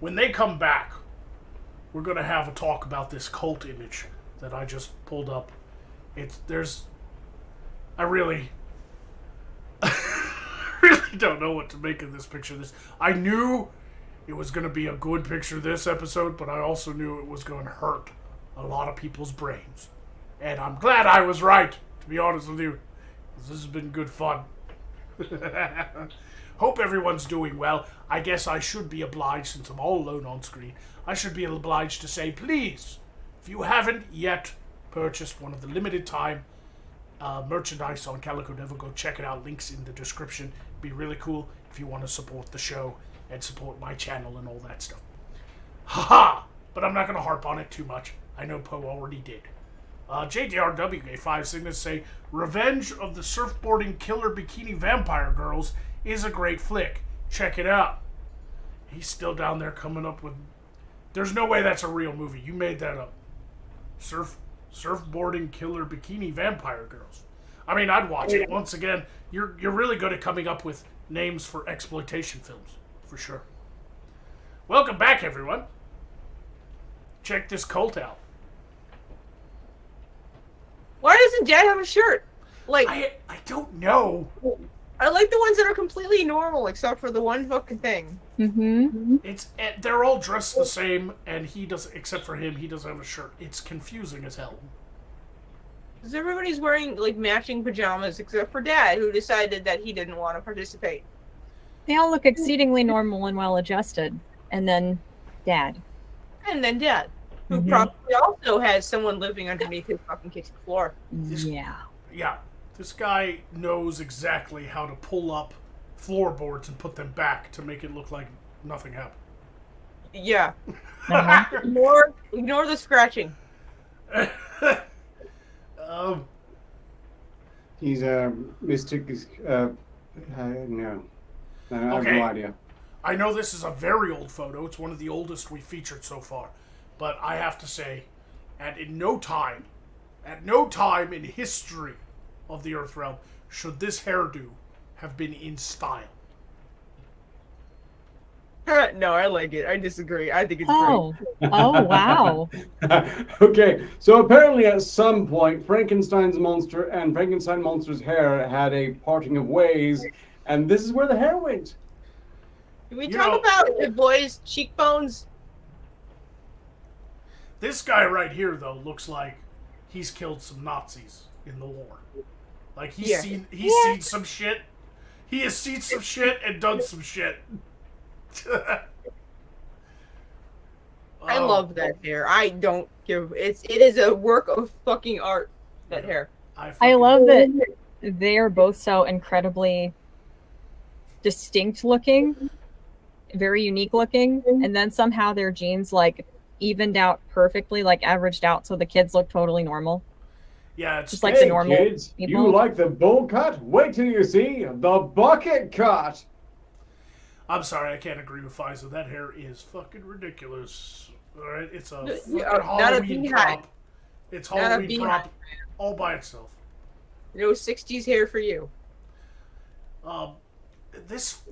When they come back, we're gonna have a talk about this cult image that I just pulled up. I really don't know what to make of this picture. I knew it was going to be a good picture this episode, but I also knew it was going to hurt a lot of people's brains. And I'm glad I was right, to be honest with you. This has been good fun. Hope everyone's doing well. I guess I should be obliged, since I'm all alone on screen, I should be obliged to say, please, if you haven't yet purchased one of the limited time merchandise on Calico Devil, go check it out. Links in the description. Be really cool if you want to support the show and support my channel and all that stuff. Haha! But I'm not going to harp on it too much. I know Poe already did. JDRW gave 5 signals say, Revenge of the Surfboarding Killer Bikini Vampire Girls is a great flick. Check it out. He's still down there coming up with... There's no way that's a real movie. You made that up. Surfboarding Killer Bikini Vampire Girls. I mean, I'd watch it. Once again, you're really good at coming up with names for exploitation films. For sure. Welcome back, everyone. Check this cult out. Why doesn't Dad have a shirt? Like, I don't know. I like the ones that are completely normal, except for the one fucking thing. Mm-hmm. They're all dressed the same, and he does, except for him, he doesn't have a shirt. It's confusing as hell. Because everybody's wearing, like, matching pajamas, except for Dad, who decided that he didn't want to participate. They all look exceedingly normal and well-adjusted. And then Dad. And then Dad, who probably also has someone living underneath his fucking kitchen floor. Yeah. Yeah, this guy knows exactly how to pull up floorboards and put them back to make it look like nothing happened. Yeah. Uh-huh. Ignore the scratching. He's a mystic. No, I have Okay. no idea. I know this is a very old photo. It's one of the oldest we featured so far. But I have to say, at no time in history of the Earth Realm should this hairdo have been in style. No, I like it. I disagree. I think it's Oh. Oh, wow. Okay, so apparently at some point, Frankenstein's monster and Frankenstein monster's hair had a parting of ways, and this is where the hair went. Can we talk about the boy's cheekbones? This guy right here, though, looks like he's killed some Nazis in the war. Like, he's seen some shit. He has seen some shit and done some shit. I love that hair. I don't give... It is a work of fucking art, that hair. I love that they are both so incredibly distinct looking, very unique looking, and then somehow their genes, like, evened out perfectly, like, averaged out so the kids look totally normal. Yeah, it's just like the normal kids, people. You like the bowl cut? Wait till you see the bucket cut. I'm sorry, I can't agree with Faiza. That hair is fucking ridiculous. Alright, it's a fucking not a Halloween beehive. prop. It's Halloween prop all by itself. No 60s hair for you. This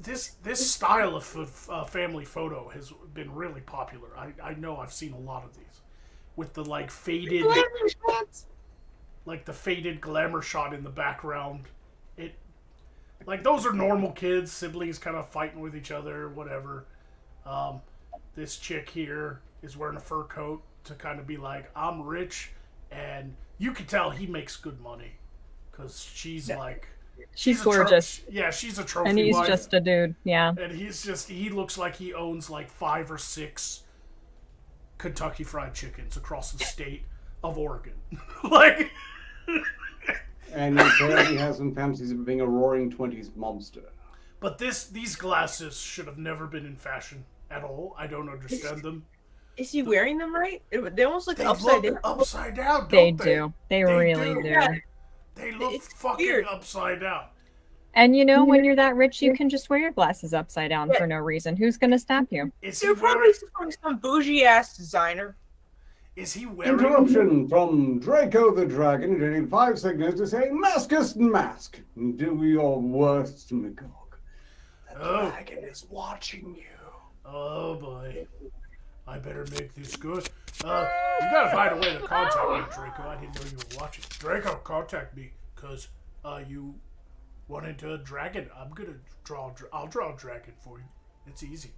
style of family photo has been really popular. I know I've seen a lot of these with the like faded, like the faded glamour shot in the background. Like those are normal kids, siblings kind of fighting with each other, whatever. This chick here is wearing a fur coat to kind of be like, I'm rich, and you can tell he makes good money because she's like. She's gorgeous. She's a trophy and he's wife. just a dude, yeah. And he looks like he owns like 5 or 6 Kentucky Fried Chickens across the state of Oregon. Like... And apparently has some fantasies of being a roaring 20s monster. But these glasses should have never been in fashion at all. I don't understand them. Is he wearing them right? They almost look They upside look down. upside down, They don't do. They They really do. do. Yeah. They look It's fucking weird. upside down. And you know, when you're that rich, you can just wear your glasses upside down Yeah. for no reason. Who's gonna stop you? Is he They're probably wearing? from some bougie ass designer. Is he wearing? Interruption from Draco the Dragon, doing 5 seconds to say, Masochist Mask, do your worst, Magog. The Oh. dragon is watching you. Oh boy, I better make this good. You gotta find a way to contact me, Draco. I didn't know you were watching. Draco, contact me, cause you wanted a dragon. I'm gonna I'll draw a dragon for you. It's easy.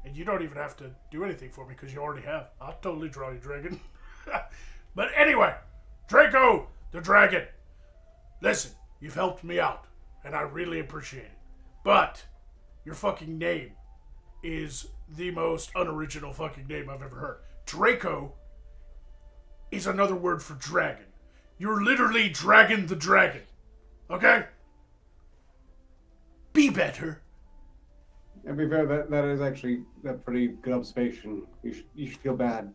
And you don't even have to do anything for me because you already have. I'll totally draw you a dragon. But anyway, Draco the dragon. Listen, you've helped me out, and I really appreciate it. But your fucking name is the most unoriginal fucking name I've ever heard. Draco is another word for dragon. You're literally Dragon the Dragon. Okay? Be better. To be fair, that is actually a pretty good observation. You should feel bad.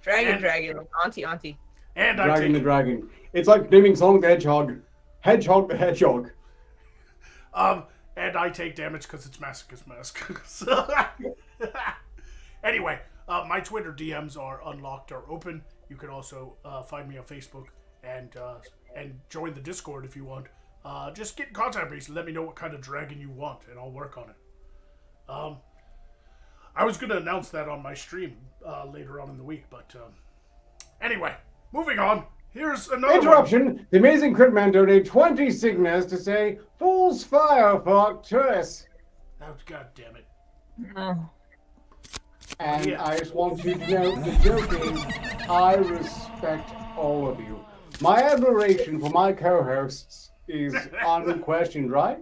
Dragon, like auntie. And I Dragon the take Dragon. It's like naming Sonic the Hedgehog. Hedgehog the Hedgehog. and I take damage because it's Masochist Mask. So, anyway, my Twitter DMs are unlocked or open. You can also find me on Facebook and join the Discord if you want. Just get in contact with me. Let me know what kind of dragon you want, and I'll work on it. I was going to announce that on my stream later on in the week, but anyway, moving on. Here's another Interruption. one. The amazing Critman donated 20 signals to say, Fool's Fire for Arcturus. Oh, God damn it. Oh. And Yeah. I just want you to know, the joke is, I respect all of you. My admiration for my co-hosts is unquestioned, right?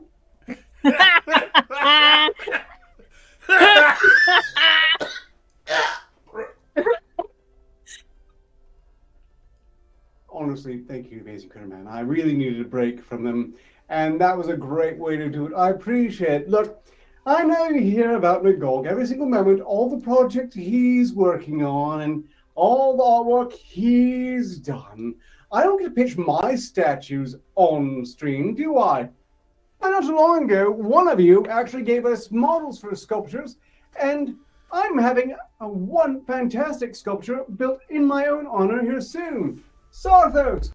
Honestly, thank you, Amazing Critter Man. I really needed a break from them, and that was a great way to do it. I appreciate it. Look, I know you hear about Magog every single moment, all the projects he's working on, and all the artwork he's done. I don't get to pitch my statues on stream, do I? And not too long ago, one of you actually gave us models for sculptures, and I'm having one fantastic sculpture built in my own honor here soon. Sarthos,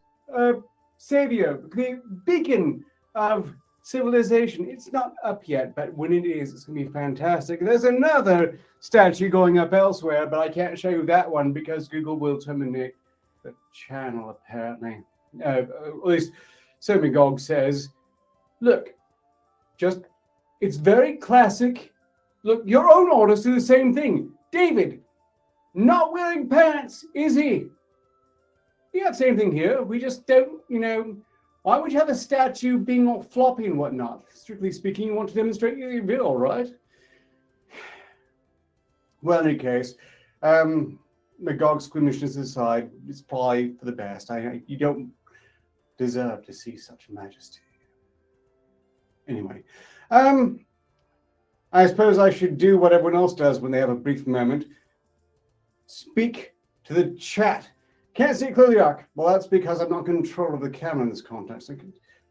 Savior, the beacon of civilization. It's not up yet, but when it is, it's going to be fantastic. There's another statue going up elsewhere, but I can't show you that one because Google will terminate the channel, apparently. At least, so Magog says. Look, it's very classic. Look, your own orders do the same thing. David, not wearing pants, is he? Yeah, same thing here. We just don't, why would you have a statue being all floppy and whatnot? Strictly speaking, you want to demonstrate your will, right? Well, in any case, Magog's squeamishness aside, it's probably for the best. You don't deserve to see such majesty. Anyway, I suppose I should do what everyone else does when they have a brief moment. Speak to the chat. Can't see it clearly, Ark. Well, that's because I'm not in control of the camera in this context.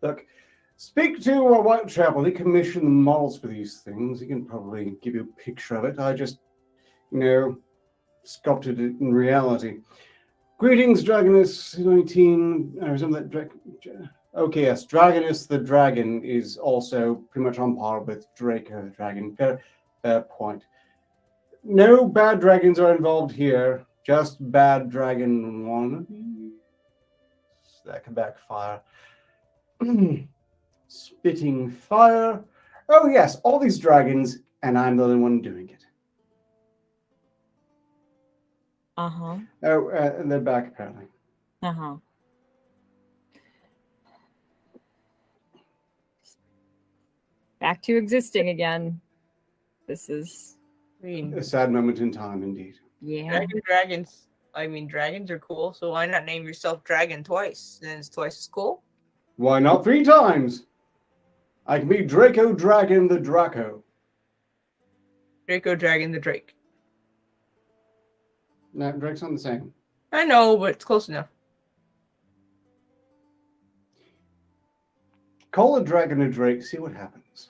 Look, speak to White Chapel. He commissioned the models for these things. He can probably give you a picture of it. I just, sculpted it in reality. Greetings, Dragonus 19. I resume that. Okay, yes, Dragonus the Dragon is also pretty much on par with Draco the Dragon. Fair point. No bad dragons are involved here. Just bad dragon wannabes. That can backfire. Spitting fire. Oh yes, all these dragons, and I'm the only one doing it. Uh-huh. Oh, and they're back apparently. Uh-huh. Back to existing again. This is... A sad moment in time, indeed. Yeah. Dragons are cool, so why not name yourself Dragon twice? Then it's twice as cool. Why not 3 times? I can be Draco Dragon the Draco. Draco Dragon the Drake. No, Drake's not the same. I know, but it's close enough. Call a dragon a Drake, see what happens.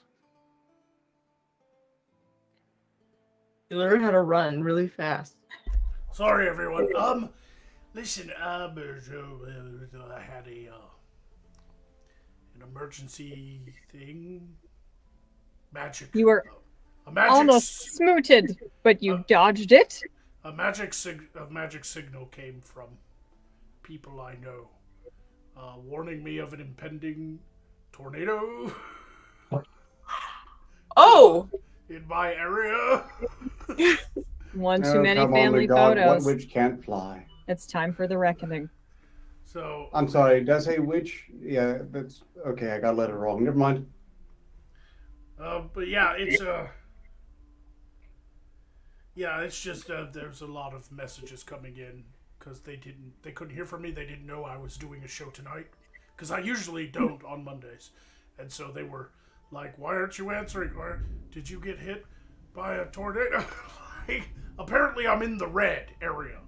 You learn how to run really fast. Sorry, everyone. Listen, I had an emergency thing. Magic. You were a magic almost smooted, but you dodged it. a magic signal came from people I know, warning me of an impending tornado Oh! in my area. One Oh, too many come on, family Magog, photos. What witch can't fly? It's time for the reckoning. So I'm sorry, does a witch? Yeah, that's okay. I got letter wrong. Never mind. but yeah, it's just there's a lot of messages coming in because they couldn't hear from me. They didn't know I was doing a show tonight because I usually don't on Mondays, and so they were like, "Why aren't you answering? Or did you get hit by a tornado?" Like, apparently, I'm in the red area.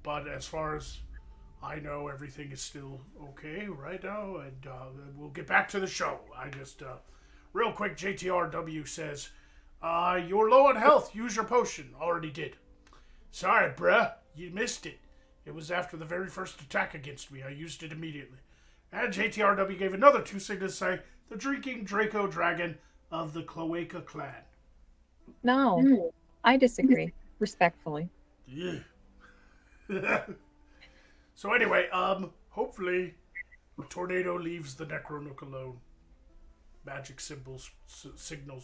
But as far as I know, everything is still okay right now, and we'll get back to the show. I just real quick, JTRW says, "You're low on health. Use your potion." Already did. Sorry, bruh. You missed it. It was after the very first attack against me. I used it immediately. And JTRW gave another 2 signals saying, "The drinking Draco Dragon of the Cloaca clan." No, I disagree, respectfully. Yeah. So anyway, hopefully the tornado leaves the Necronook alone. Magic signals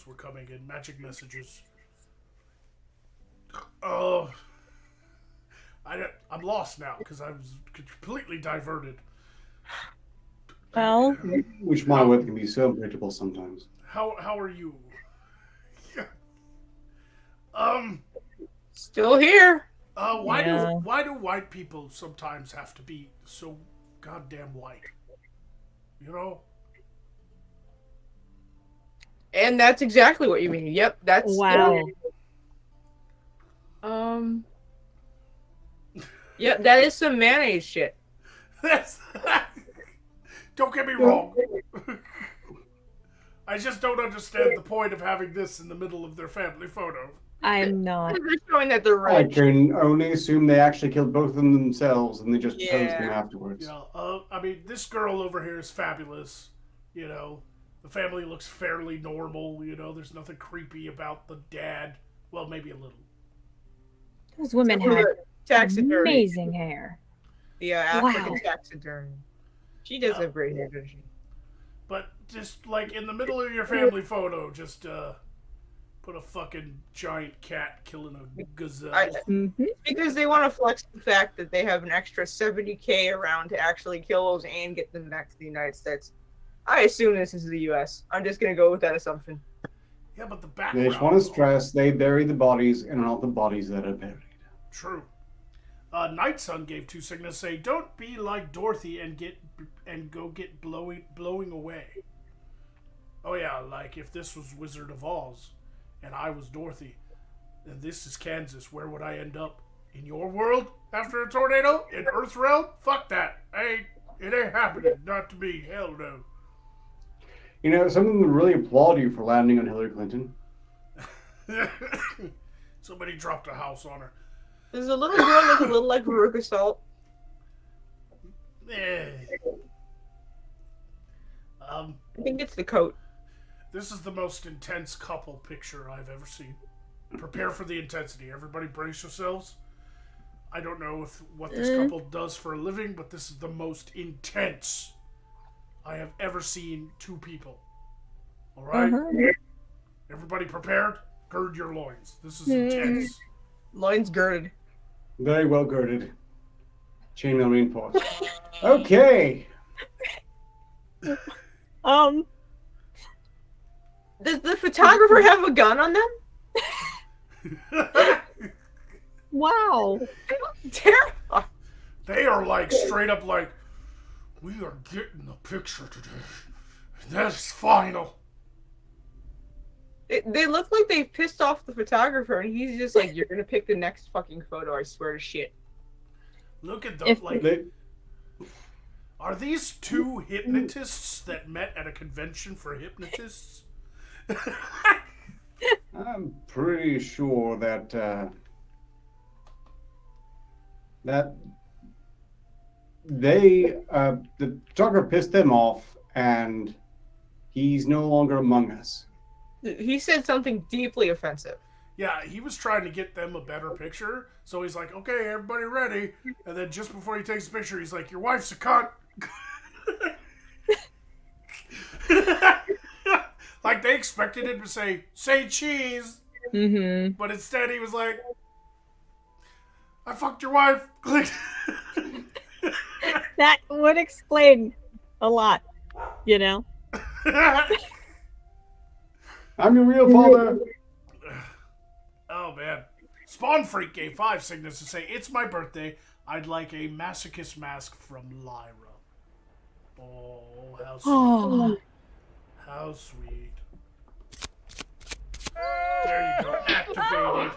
were coming in, magic messages. I'm lost now because I was completely diverted. Well, Which my wit can be so unpredictable sometimes. How are you? Still here. Why Yeah. do white people sometimes have to be so goddamn white? You know? And that's exactly what you mean. Yep, that's wow. Yeah, that is some mayonnaise shit. That's don't get me wrong. I just don't understand the point of having this in the middle of their family photo. I'm not. They're showing that they're I rich. can only assume they actually killed both of them themselves and they just posed them Yeah. afterwards. Yeah, I mean, this girl over here is fabulous. You know, the family looks fairly normal. You know, there's nothing creepy about the dad. Well, maybe a little. Those women had Taxidermy. amazing hair. Yeah, Wow. African taxidermy. She does have great hair, doesn't she? But just like in the middle of your family photo, just put a fucking giant cat killing a gazelle. Mm-hmm. Because they want to flex the fact that they have an extra 70K around to actually kill those and get them back to the United States. I assume this is the U.S. I'm just going to go with that assumption. Yeah, but the They background. just want to stress they bury the bodies and not the bodies that are buried. True. Night Sun gave 2 signals say, "Don't be like Dorothy and go get blowing away." Oh yeah, like if this was Wizard of Oz, and I was Dorothy, and this is Kansas, where would I end up? In your world after a tornado? In Earth realm? Fuck that. It ain't happening. Not to me. Hell no. You know, some of them really applaud you for landing on Hillary Clinton. Somebody dropped a house on her. There's a little girl looking a little like Veruca Salt. Eh. I think it's the coat. This is the most intense couple picture I've ever seen. Prepare for the intensity. Everybody brace yourselves. I don't know what this couple does for a living, but this is the most intense I have ever seen 2 people. All right? Everybody prepared? Gird your loins. This is intense. Loins girded. Very well girded. Chainmail reinforced. Okay. Does the photographer have a gun on them? Wow. Terrifying. They are like straight up like, "We are getting the picture today. That's final." They look like they pissed off the photographer, and he's just like, "You're gonna pick the next fucking photo. I swear to shit." Look at them. If- Like, They, are these two hypnotists that met at a convention for hypnotists? I'm pretty sure that that the photographer pissed them off, and he's no longer among us. He said something deeply offensive. Yeah, he was trying to get them a better picture, so he's like, "Okay, everybody ready?" And then just before he takes the picture, he's like, "Your wife's a cunt." Like they expected him to say cheese, Mm-hmm. but instead he was like, "I fucked your wife." That would explain a lot, you know? I'm your real father. Oh man, Spawn Freak gave 5 signals to say, "It's my birthday. I'd like a Masochist Mask from Lyra." Oh, how sweet! Oh, How sweet! There you go. Activated.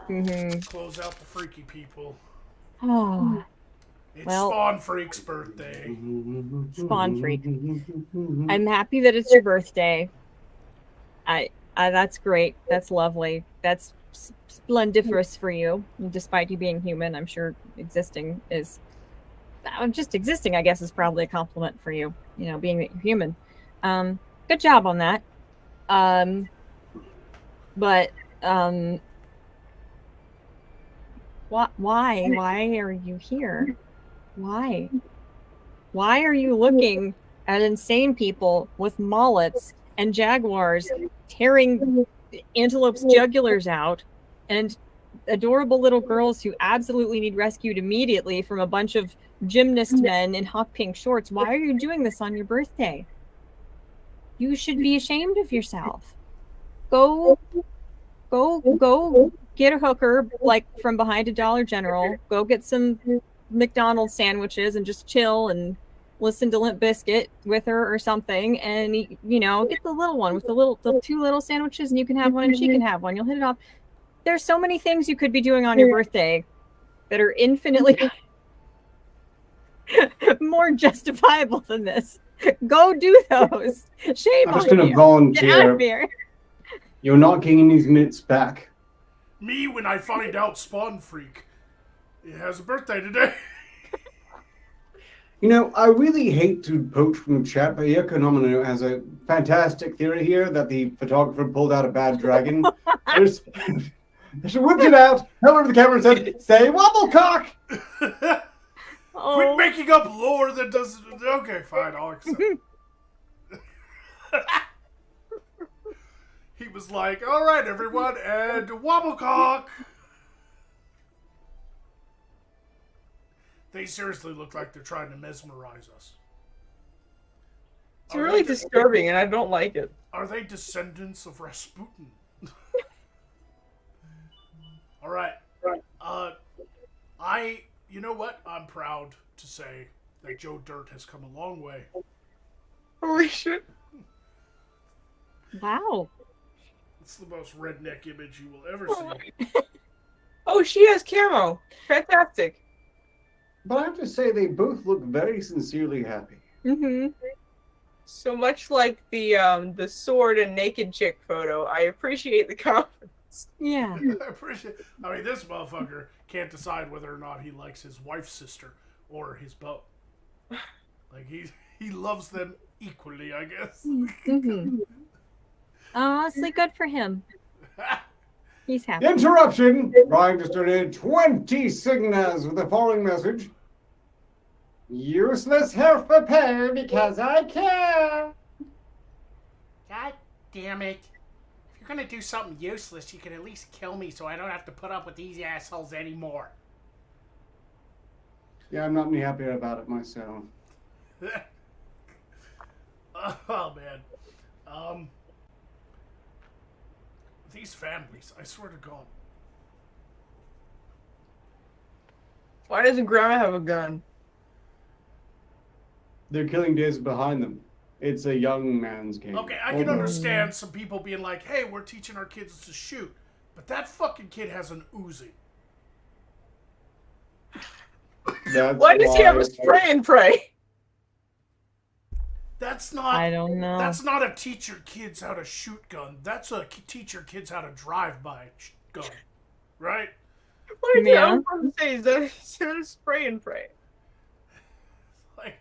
mm-hmm. Close out the freaky people. Oh, It's Well- Spawn Freak's birthday. Spawn Freak. I'm happy that it's your birthday. I that's great. That's lovely. That's splendiferous for you. Despite you being human, I'm sure existing is just existing, I guess, is probably a compliment for you. You know, being that you're human. Good job on that. But why are you here? Why are you looking at insane people with mullets and jaguars tearing antelopes' jugulars out, and adorable little girls who absolutely need rescued immediately from a bunch of gymnast men in hot pink shorts? Why are you doing this on your birthday? You should be ashamed of yourself. Go get a hooker, like from behind a Dollar General. Go get some McDonald's sandwiches and just chill and listen to Limp Bizkit with her or something. And you know, get the little one with the 2 little sandwiches, and you can have one and she can have one. You'll hit it off. There's so many things you could be doing on your birthday that are infinitely more justifiable than this. Go do those. Shame I'm on just going to you. Get out of volunteer. here. You're not getting these minutes back. Me, when I find out Spawn Freak, it has a birthday today. You know, I really hate to poach from the chat, but Economino has a fantastic theory here that the photographer pulled out a bad dragon. She whipped it out, held over the camera and said, "Say wobblecock!" Oh. Quit making up lore that doesn't. Okay, fine, I'll accept it. He was like, "All right, everyone, and wobblecock." They seriously look like they're trying to mesmerize us. It's really disturbing, and I don't like it. Are they descendants of Rasputin? All right. You know what? I'm proud to say that Joe Dirt has come a long way. Holy shit. Wow. It's the most redneck image you will ever see. Oh, she has camo. Fantastic. But I have to say, they both look very sincerely happy. Mm-hmm. So much like the sword and naked chick photo, I appreciate the confidence. Yeah. I appreciate. I mean, this motherfucker can't decide whether or not he likes his wife's sister or his beau. Like he loves them equally, I guess. Mm-hmm. Honestly, good for him. He's happy. Interruption! Ryan just donated 20 signals with the following message. Useless health repair because I can. God damn it. If you're gonna do something useless, you can at least kill me so I don't have to put up with these assholes anymore. Yeah, I'm not any happier about it myself. Oh man. These families, I swear to God. Why doesn't Grandma have a gun? They're killing days behind them. It's a young man's game. Okay, I can understand some people being like, hey, we're teaching our kids to shoot. But that fucking kid has an Uzi. Why does he have a spray and pray? That's not... I don't know. That's not a teach your kids how to shoot gun. That's a teach your kids how to drive by gun. Right? What did Yeah. I was going to say? Is that a spray and pray? Like,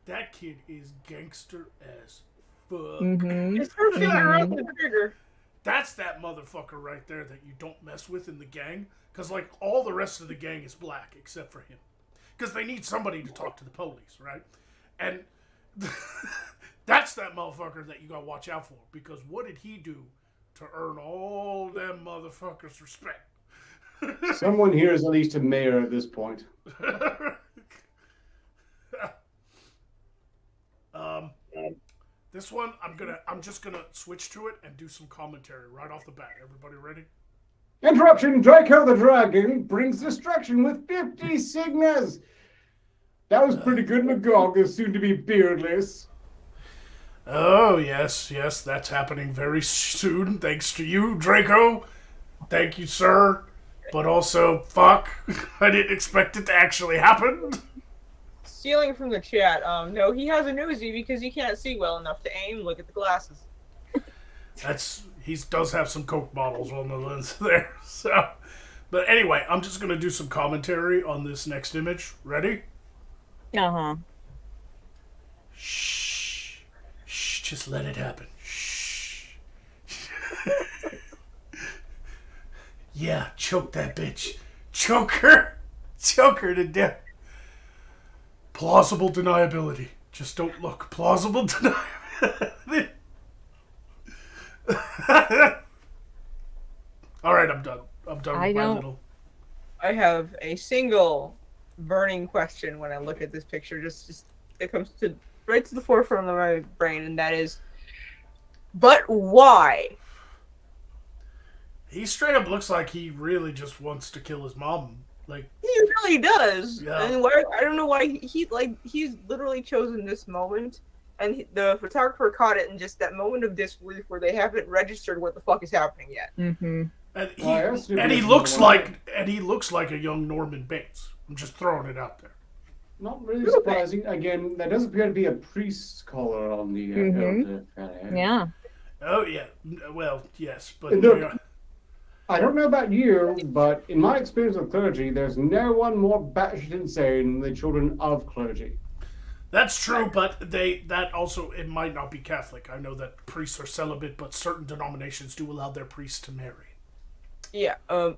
that kid is gangster as fuck. Mm-hmm. It's her finger on the trigger. That's that motherfucker right there that you don't mess with in the gang. Because, like, all the rest of the gang is black except for him. Because they need somebody to talk to the police, right? And that's that motherfucker that you gotta watch out for. Because what did he do to earn all them motherfuckers' respect? Someone here is at least a mayor at this point. This one, I'm just gonna switch to it and do some commentary right off the bat. Everybody ready? Interruption! Draco the Dragon brings destruction with 50 Signas! That was pretty good. Magog is soon to be beardless. Oh, yes, that's happening very soon, thanks to you, Draco. Thank you, sir. But also, fuck, I didn't expect it to actually happen. Stealing from the chat, no, he has a Uzi because he can't see well enough to aim. Look at the glasses. He does have some Coke bottles on the lens there, so. But anyway, I'm just going to do some commentary on this next image. Ready? Uh-huh. Shh. Shh, just let it happen. Shh. Yeah, choke that bitch. Choke her. Choke her to death. Plausible deniability. Just don't look. Plausible deniability. Alright, I'm done. I'm done with my little... I have a single burning question when I look at this picture. Just it comes to right to the forefront of my brain, and that is, but why? He straight up looks like he really just wants to kill his mom. Like, He really does. Yeah. And why, I don't know why he's literally chosen this moment, and the photographer caught it in just that moment of disbelief where they haven't registered what the fuck is happening yet. Mm-hmm. And he looks like a young Norman Bates. I'm just throwing it out there. Not really surprising. Again, there does appear to be a priest's collar on the elder. Yeah. Oh yeah. Well, yes, but Look, I don't know about you, but in my experience with clergy, there's no one more batshit insane than the children of clergy. that's true. But that also, it might not be Catholic. I know that priests are celibate, but certain denominations do allow their priests to marry. Yeah,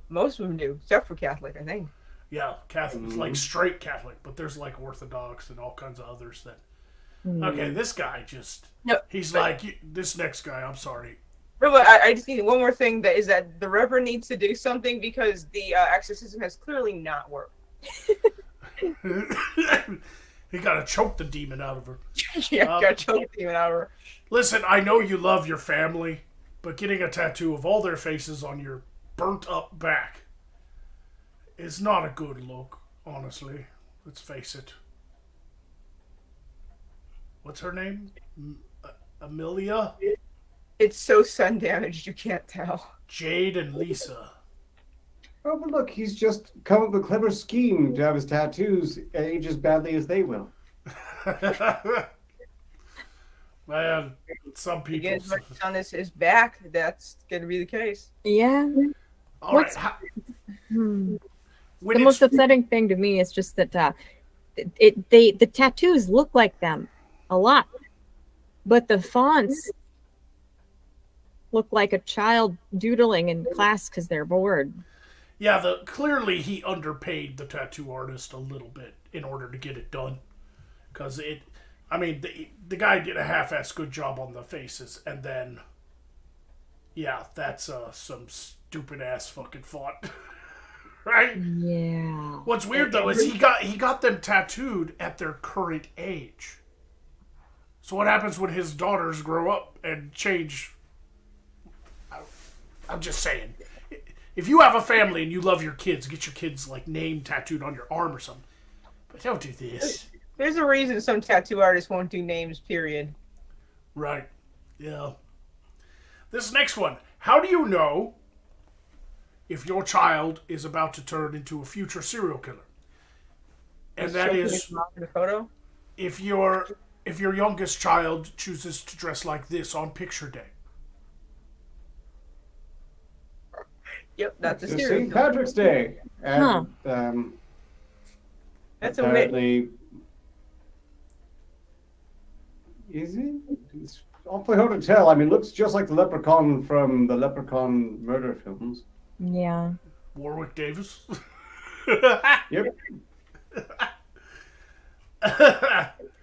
most of them do, except for Catholic, I think. Yeah, Catholic, like straight Catholic, but there's like Orthodox and all kinds of others that. Okay, this guy just. No, he's like this next guy. I'm sorry. No, but I just need one more thing, that is that the Reverend needs to do something because the exorcism has clearly not worked. He gotta choke the demon out of her. Yeah, got choked even out of her. Listen, I know you love your family, but getting a tattoo of all their faces on your burnt up back is not a good look, honestly. Let's face it. What's her name? Amelia? It's so sun damaged you can't tell. Jade and Lisa. Oh, but look, he's just come up with a clever scheme to have his tattoos age as badly as they will. Man, some people. Again, on his back, that's gonna be the case. Yeah. All What's- right. Hmm. When The it's- most upsetting thing to me is just that the tattoos look like them a lot, but the fonts look like a child doodling in class because they're bored. Yeah, clearly he underpaid the tattoo artist a little bit in order to get it done. Because the guy did a half-ass good job on the faces, and then, yeah, that's some stupid-ass fucking font. Right? Yeah. What's weird, though, is he got them tattooed at their current age. So what happens when his daughters grow up and change? I'm just saying. If you have a family and you love your kids, get your kids' like name tattooed on your arm or something. But don't do this. There's a reason some tattoo artists won't do names, period. Right. Yeah. This next one. How do you know if your child is about to turn into a future serial killer? And that is the photo. if your youngest child chooses to dress like this on picture day. Yep, that's a It's serial St. killer. Patrick's Day. And, That's a apparently... Is it? It's awfully hard to tell. I mean, it looks just like the leprechaun from the Leprechaun murder films. Yeah. Warwick Davis. Yep.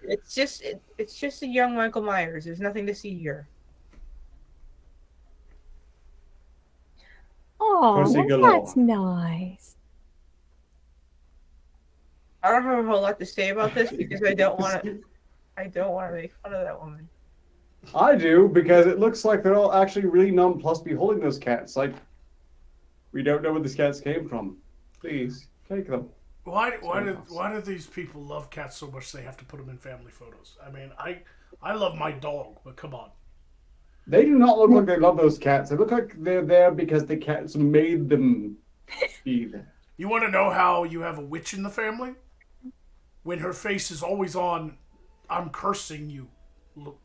It's just a young Michael Myers. There's nothing to see here. Oh, Pussy well, galore. that's nice. I don't have a whole lot to say about this because I don't want to make fun of that woman. I do, because it looks like they're all actually really nonplussed be holding those cats. Like, we don't know where these cats came from. Please, take them. Why do these people love cats so much they have to put them in family photos? I mean, I love my dog, but come on. They do not look like they love those cats. They look like they're there because the cats made them be there. You want to know how you have a witch in the family? When her face is always on, I'm cursing you. Look,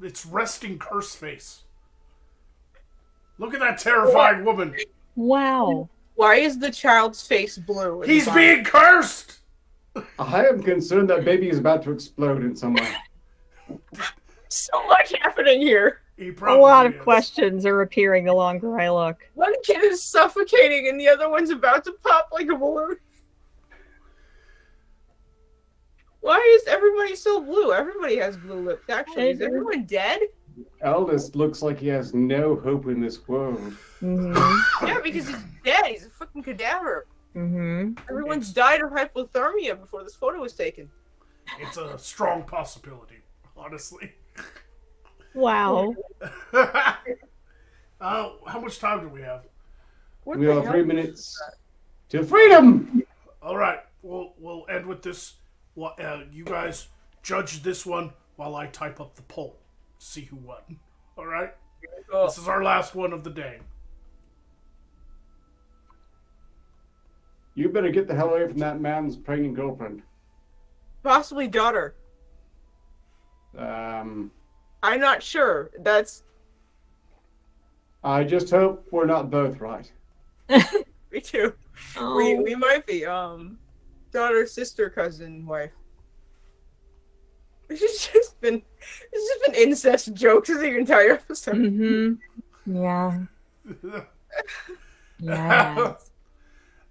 it's resting curse face. Look at that terrifying woman. Wow. Why is the child's face blue? He's being cursed! I am concerned that baby is about to explode in some way. So much happening here. He A probably lot of is. questions are appearing the longer I look. One kid is suffocating and the other one's about to pop like a balloon. Why is everybody so blue? Everybody has blue lips, actually. Is everyone dead? Eldest looks like he has no hope in this world. Mm-hmm. Yeah, because he's dead. He's a fucking cadaver. Mm-hmm. Everyone's died of hypothermia before this photo was taken. It's a strong possibility, honestly. Wow. How much time do we have? What We the have hell? 3 minutes to freedom! All right, we'll end with this. You guys judge this one while I type up the poll. See who won. All right. Oh, This is our last one of the day. You better get the hell away from that man's pregnant girlfriend. possibly daughter. Um, I'm not sure. That's I just hope we're not both right. me too. Oh. We might be. Daughter, sister, cousin, wife. It's just been incest jokes the entire episode. Mm-hmm. Yeah. Yeah.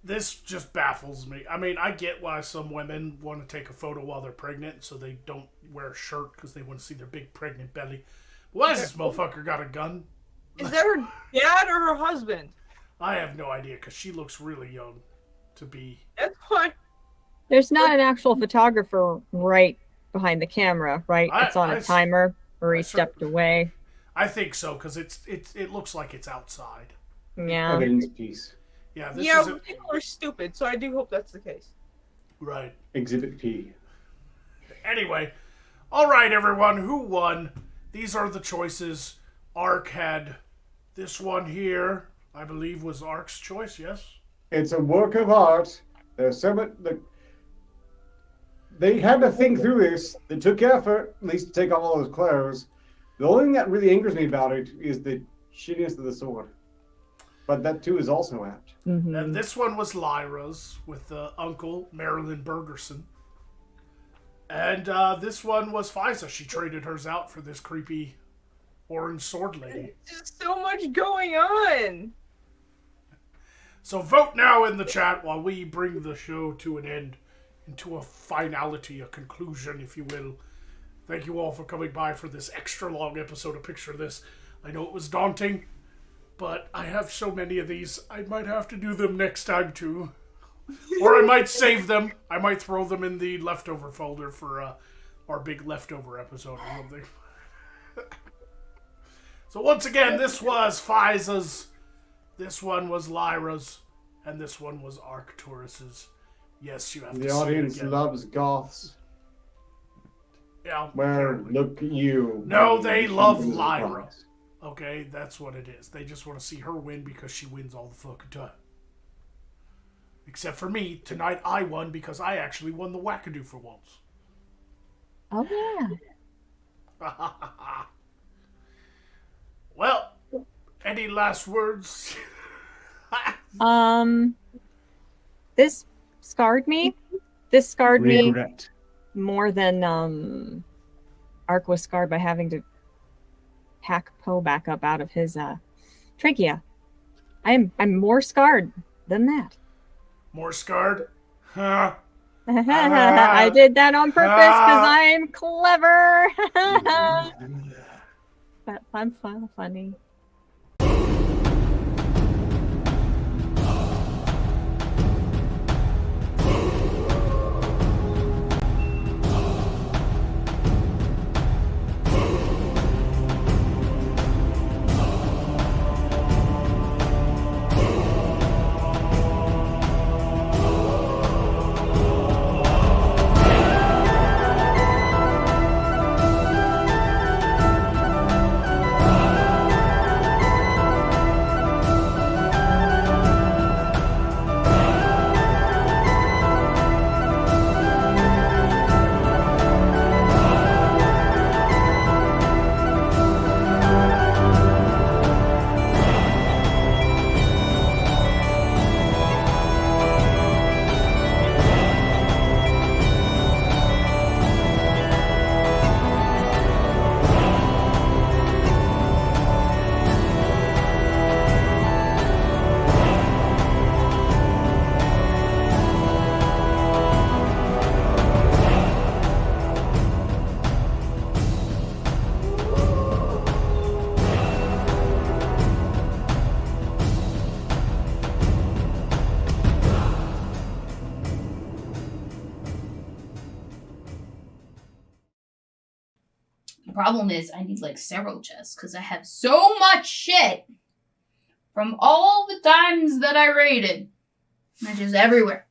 This just baffles me. I mean, I get why some women want to take a photo while they're pregnant so they don't wear a shirt because they want to see their big pregnant belly. Why has this motherfucker got a gun? Is that her dad or her husband? I have no idea because she looks really young to be. That's why. There's not an actual photographer right behind the camera, right? It's on a timer, or he stepped away. I think so because it looks like it's outside. Yeah. Evidence piece. Yeah, this Yeah, isn't people are stupid, so I do hope that's the case. right. Exhibit P. Anyway, all right, everyone, who won? These are the choices. Ark had this one here. I believe was Ark's choice. Yes. It's a work of art. There's so much. They had to think through this. They took effort, at least to take off all those clothes. The only thing that really angers me about it is the shittiness of the sword. But that too is also apt. Mm-hmm. And this one was Lyra's with Uncle Marilyn Bergerson. And this one was Fisa. She traded hers out for this creepy orange sword lady. There's so much going on. So vote now in the chat while we bring the show to an end, into a finality, a conclusion, if you will. Thank you all for coming by for this extra long episode of Picture This. I know it was daunting, but I have so many of these, I might have to do them next time too. Or I might save them. I might throw them in the leftover folder for our big leftover episode or something. So once again, this was Fiza's, this one was Lyra's, and this one was Arcturus's. Yes, you have to The see it audience again. loves goths. Yeah. Well, apparently. look at you. No, they love Something's a Lyra. surprise. Okay, that's what it is. They just want to see her win because she wins all the fucking time. Except for me, tonight I won because I actually won the wackadoo for once. Oh yeah. Well, any last words? This scarred me. This scarred me Regret. more than Ark was scarred by having to hack Poe back up out of his trachea. I'm more scarred than that. More scarred? Huh? I did that on purpose because I'm clever. But I'm funny. The problem is I need like several chests because I have so much shit from all the times that I raided. They're just everywhere.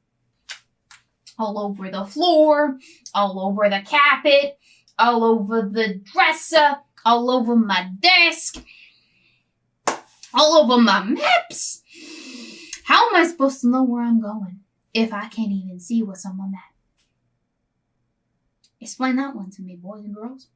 All over the floor, all over the carpet, all over the dresser, all over my desk, all over my maps. How am I supposed to know where I'm going if I can't even see what's on my map? Explain that one to me, boys and girls.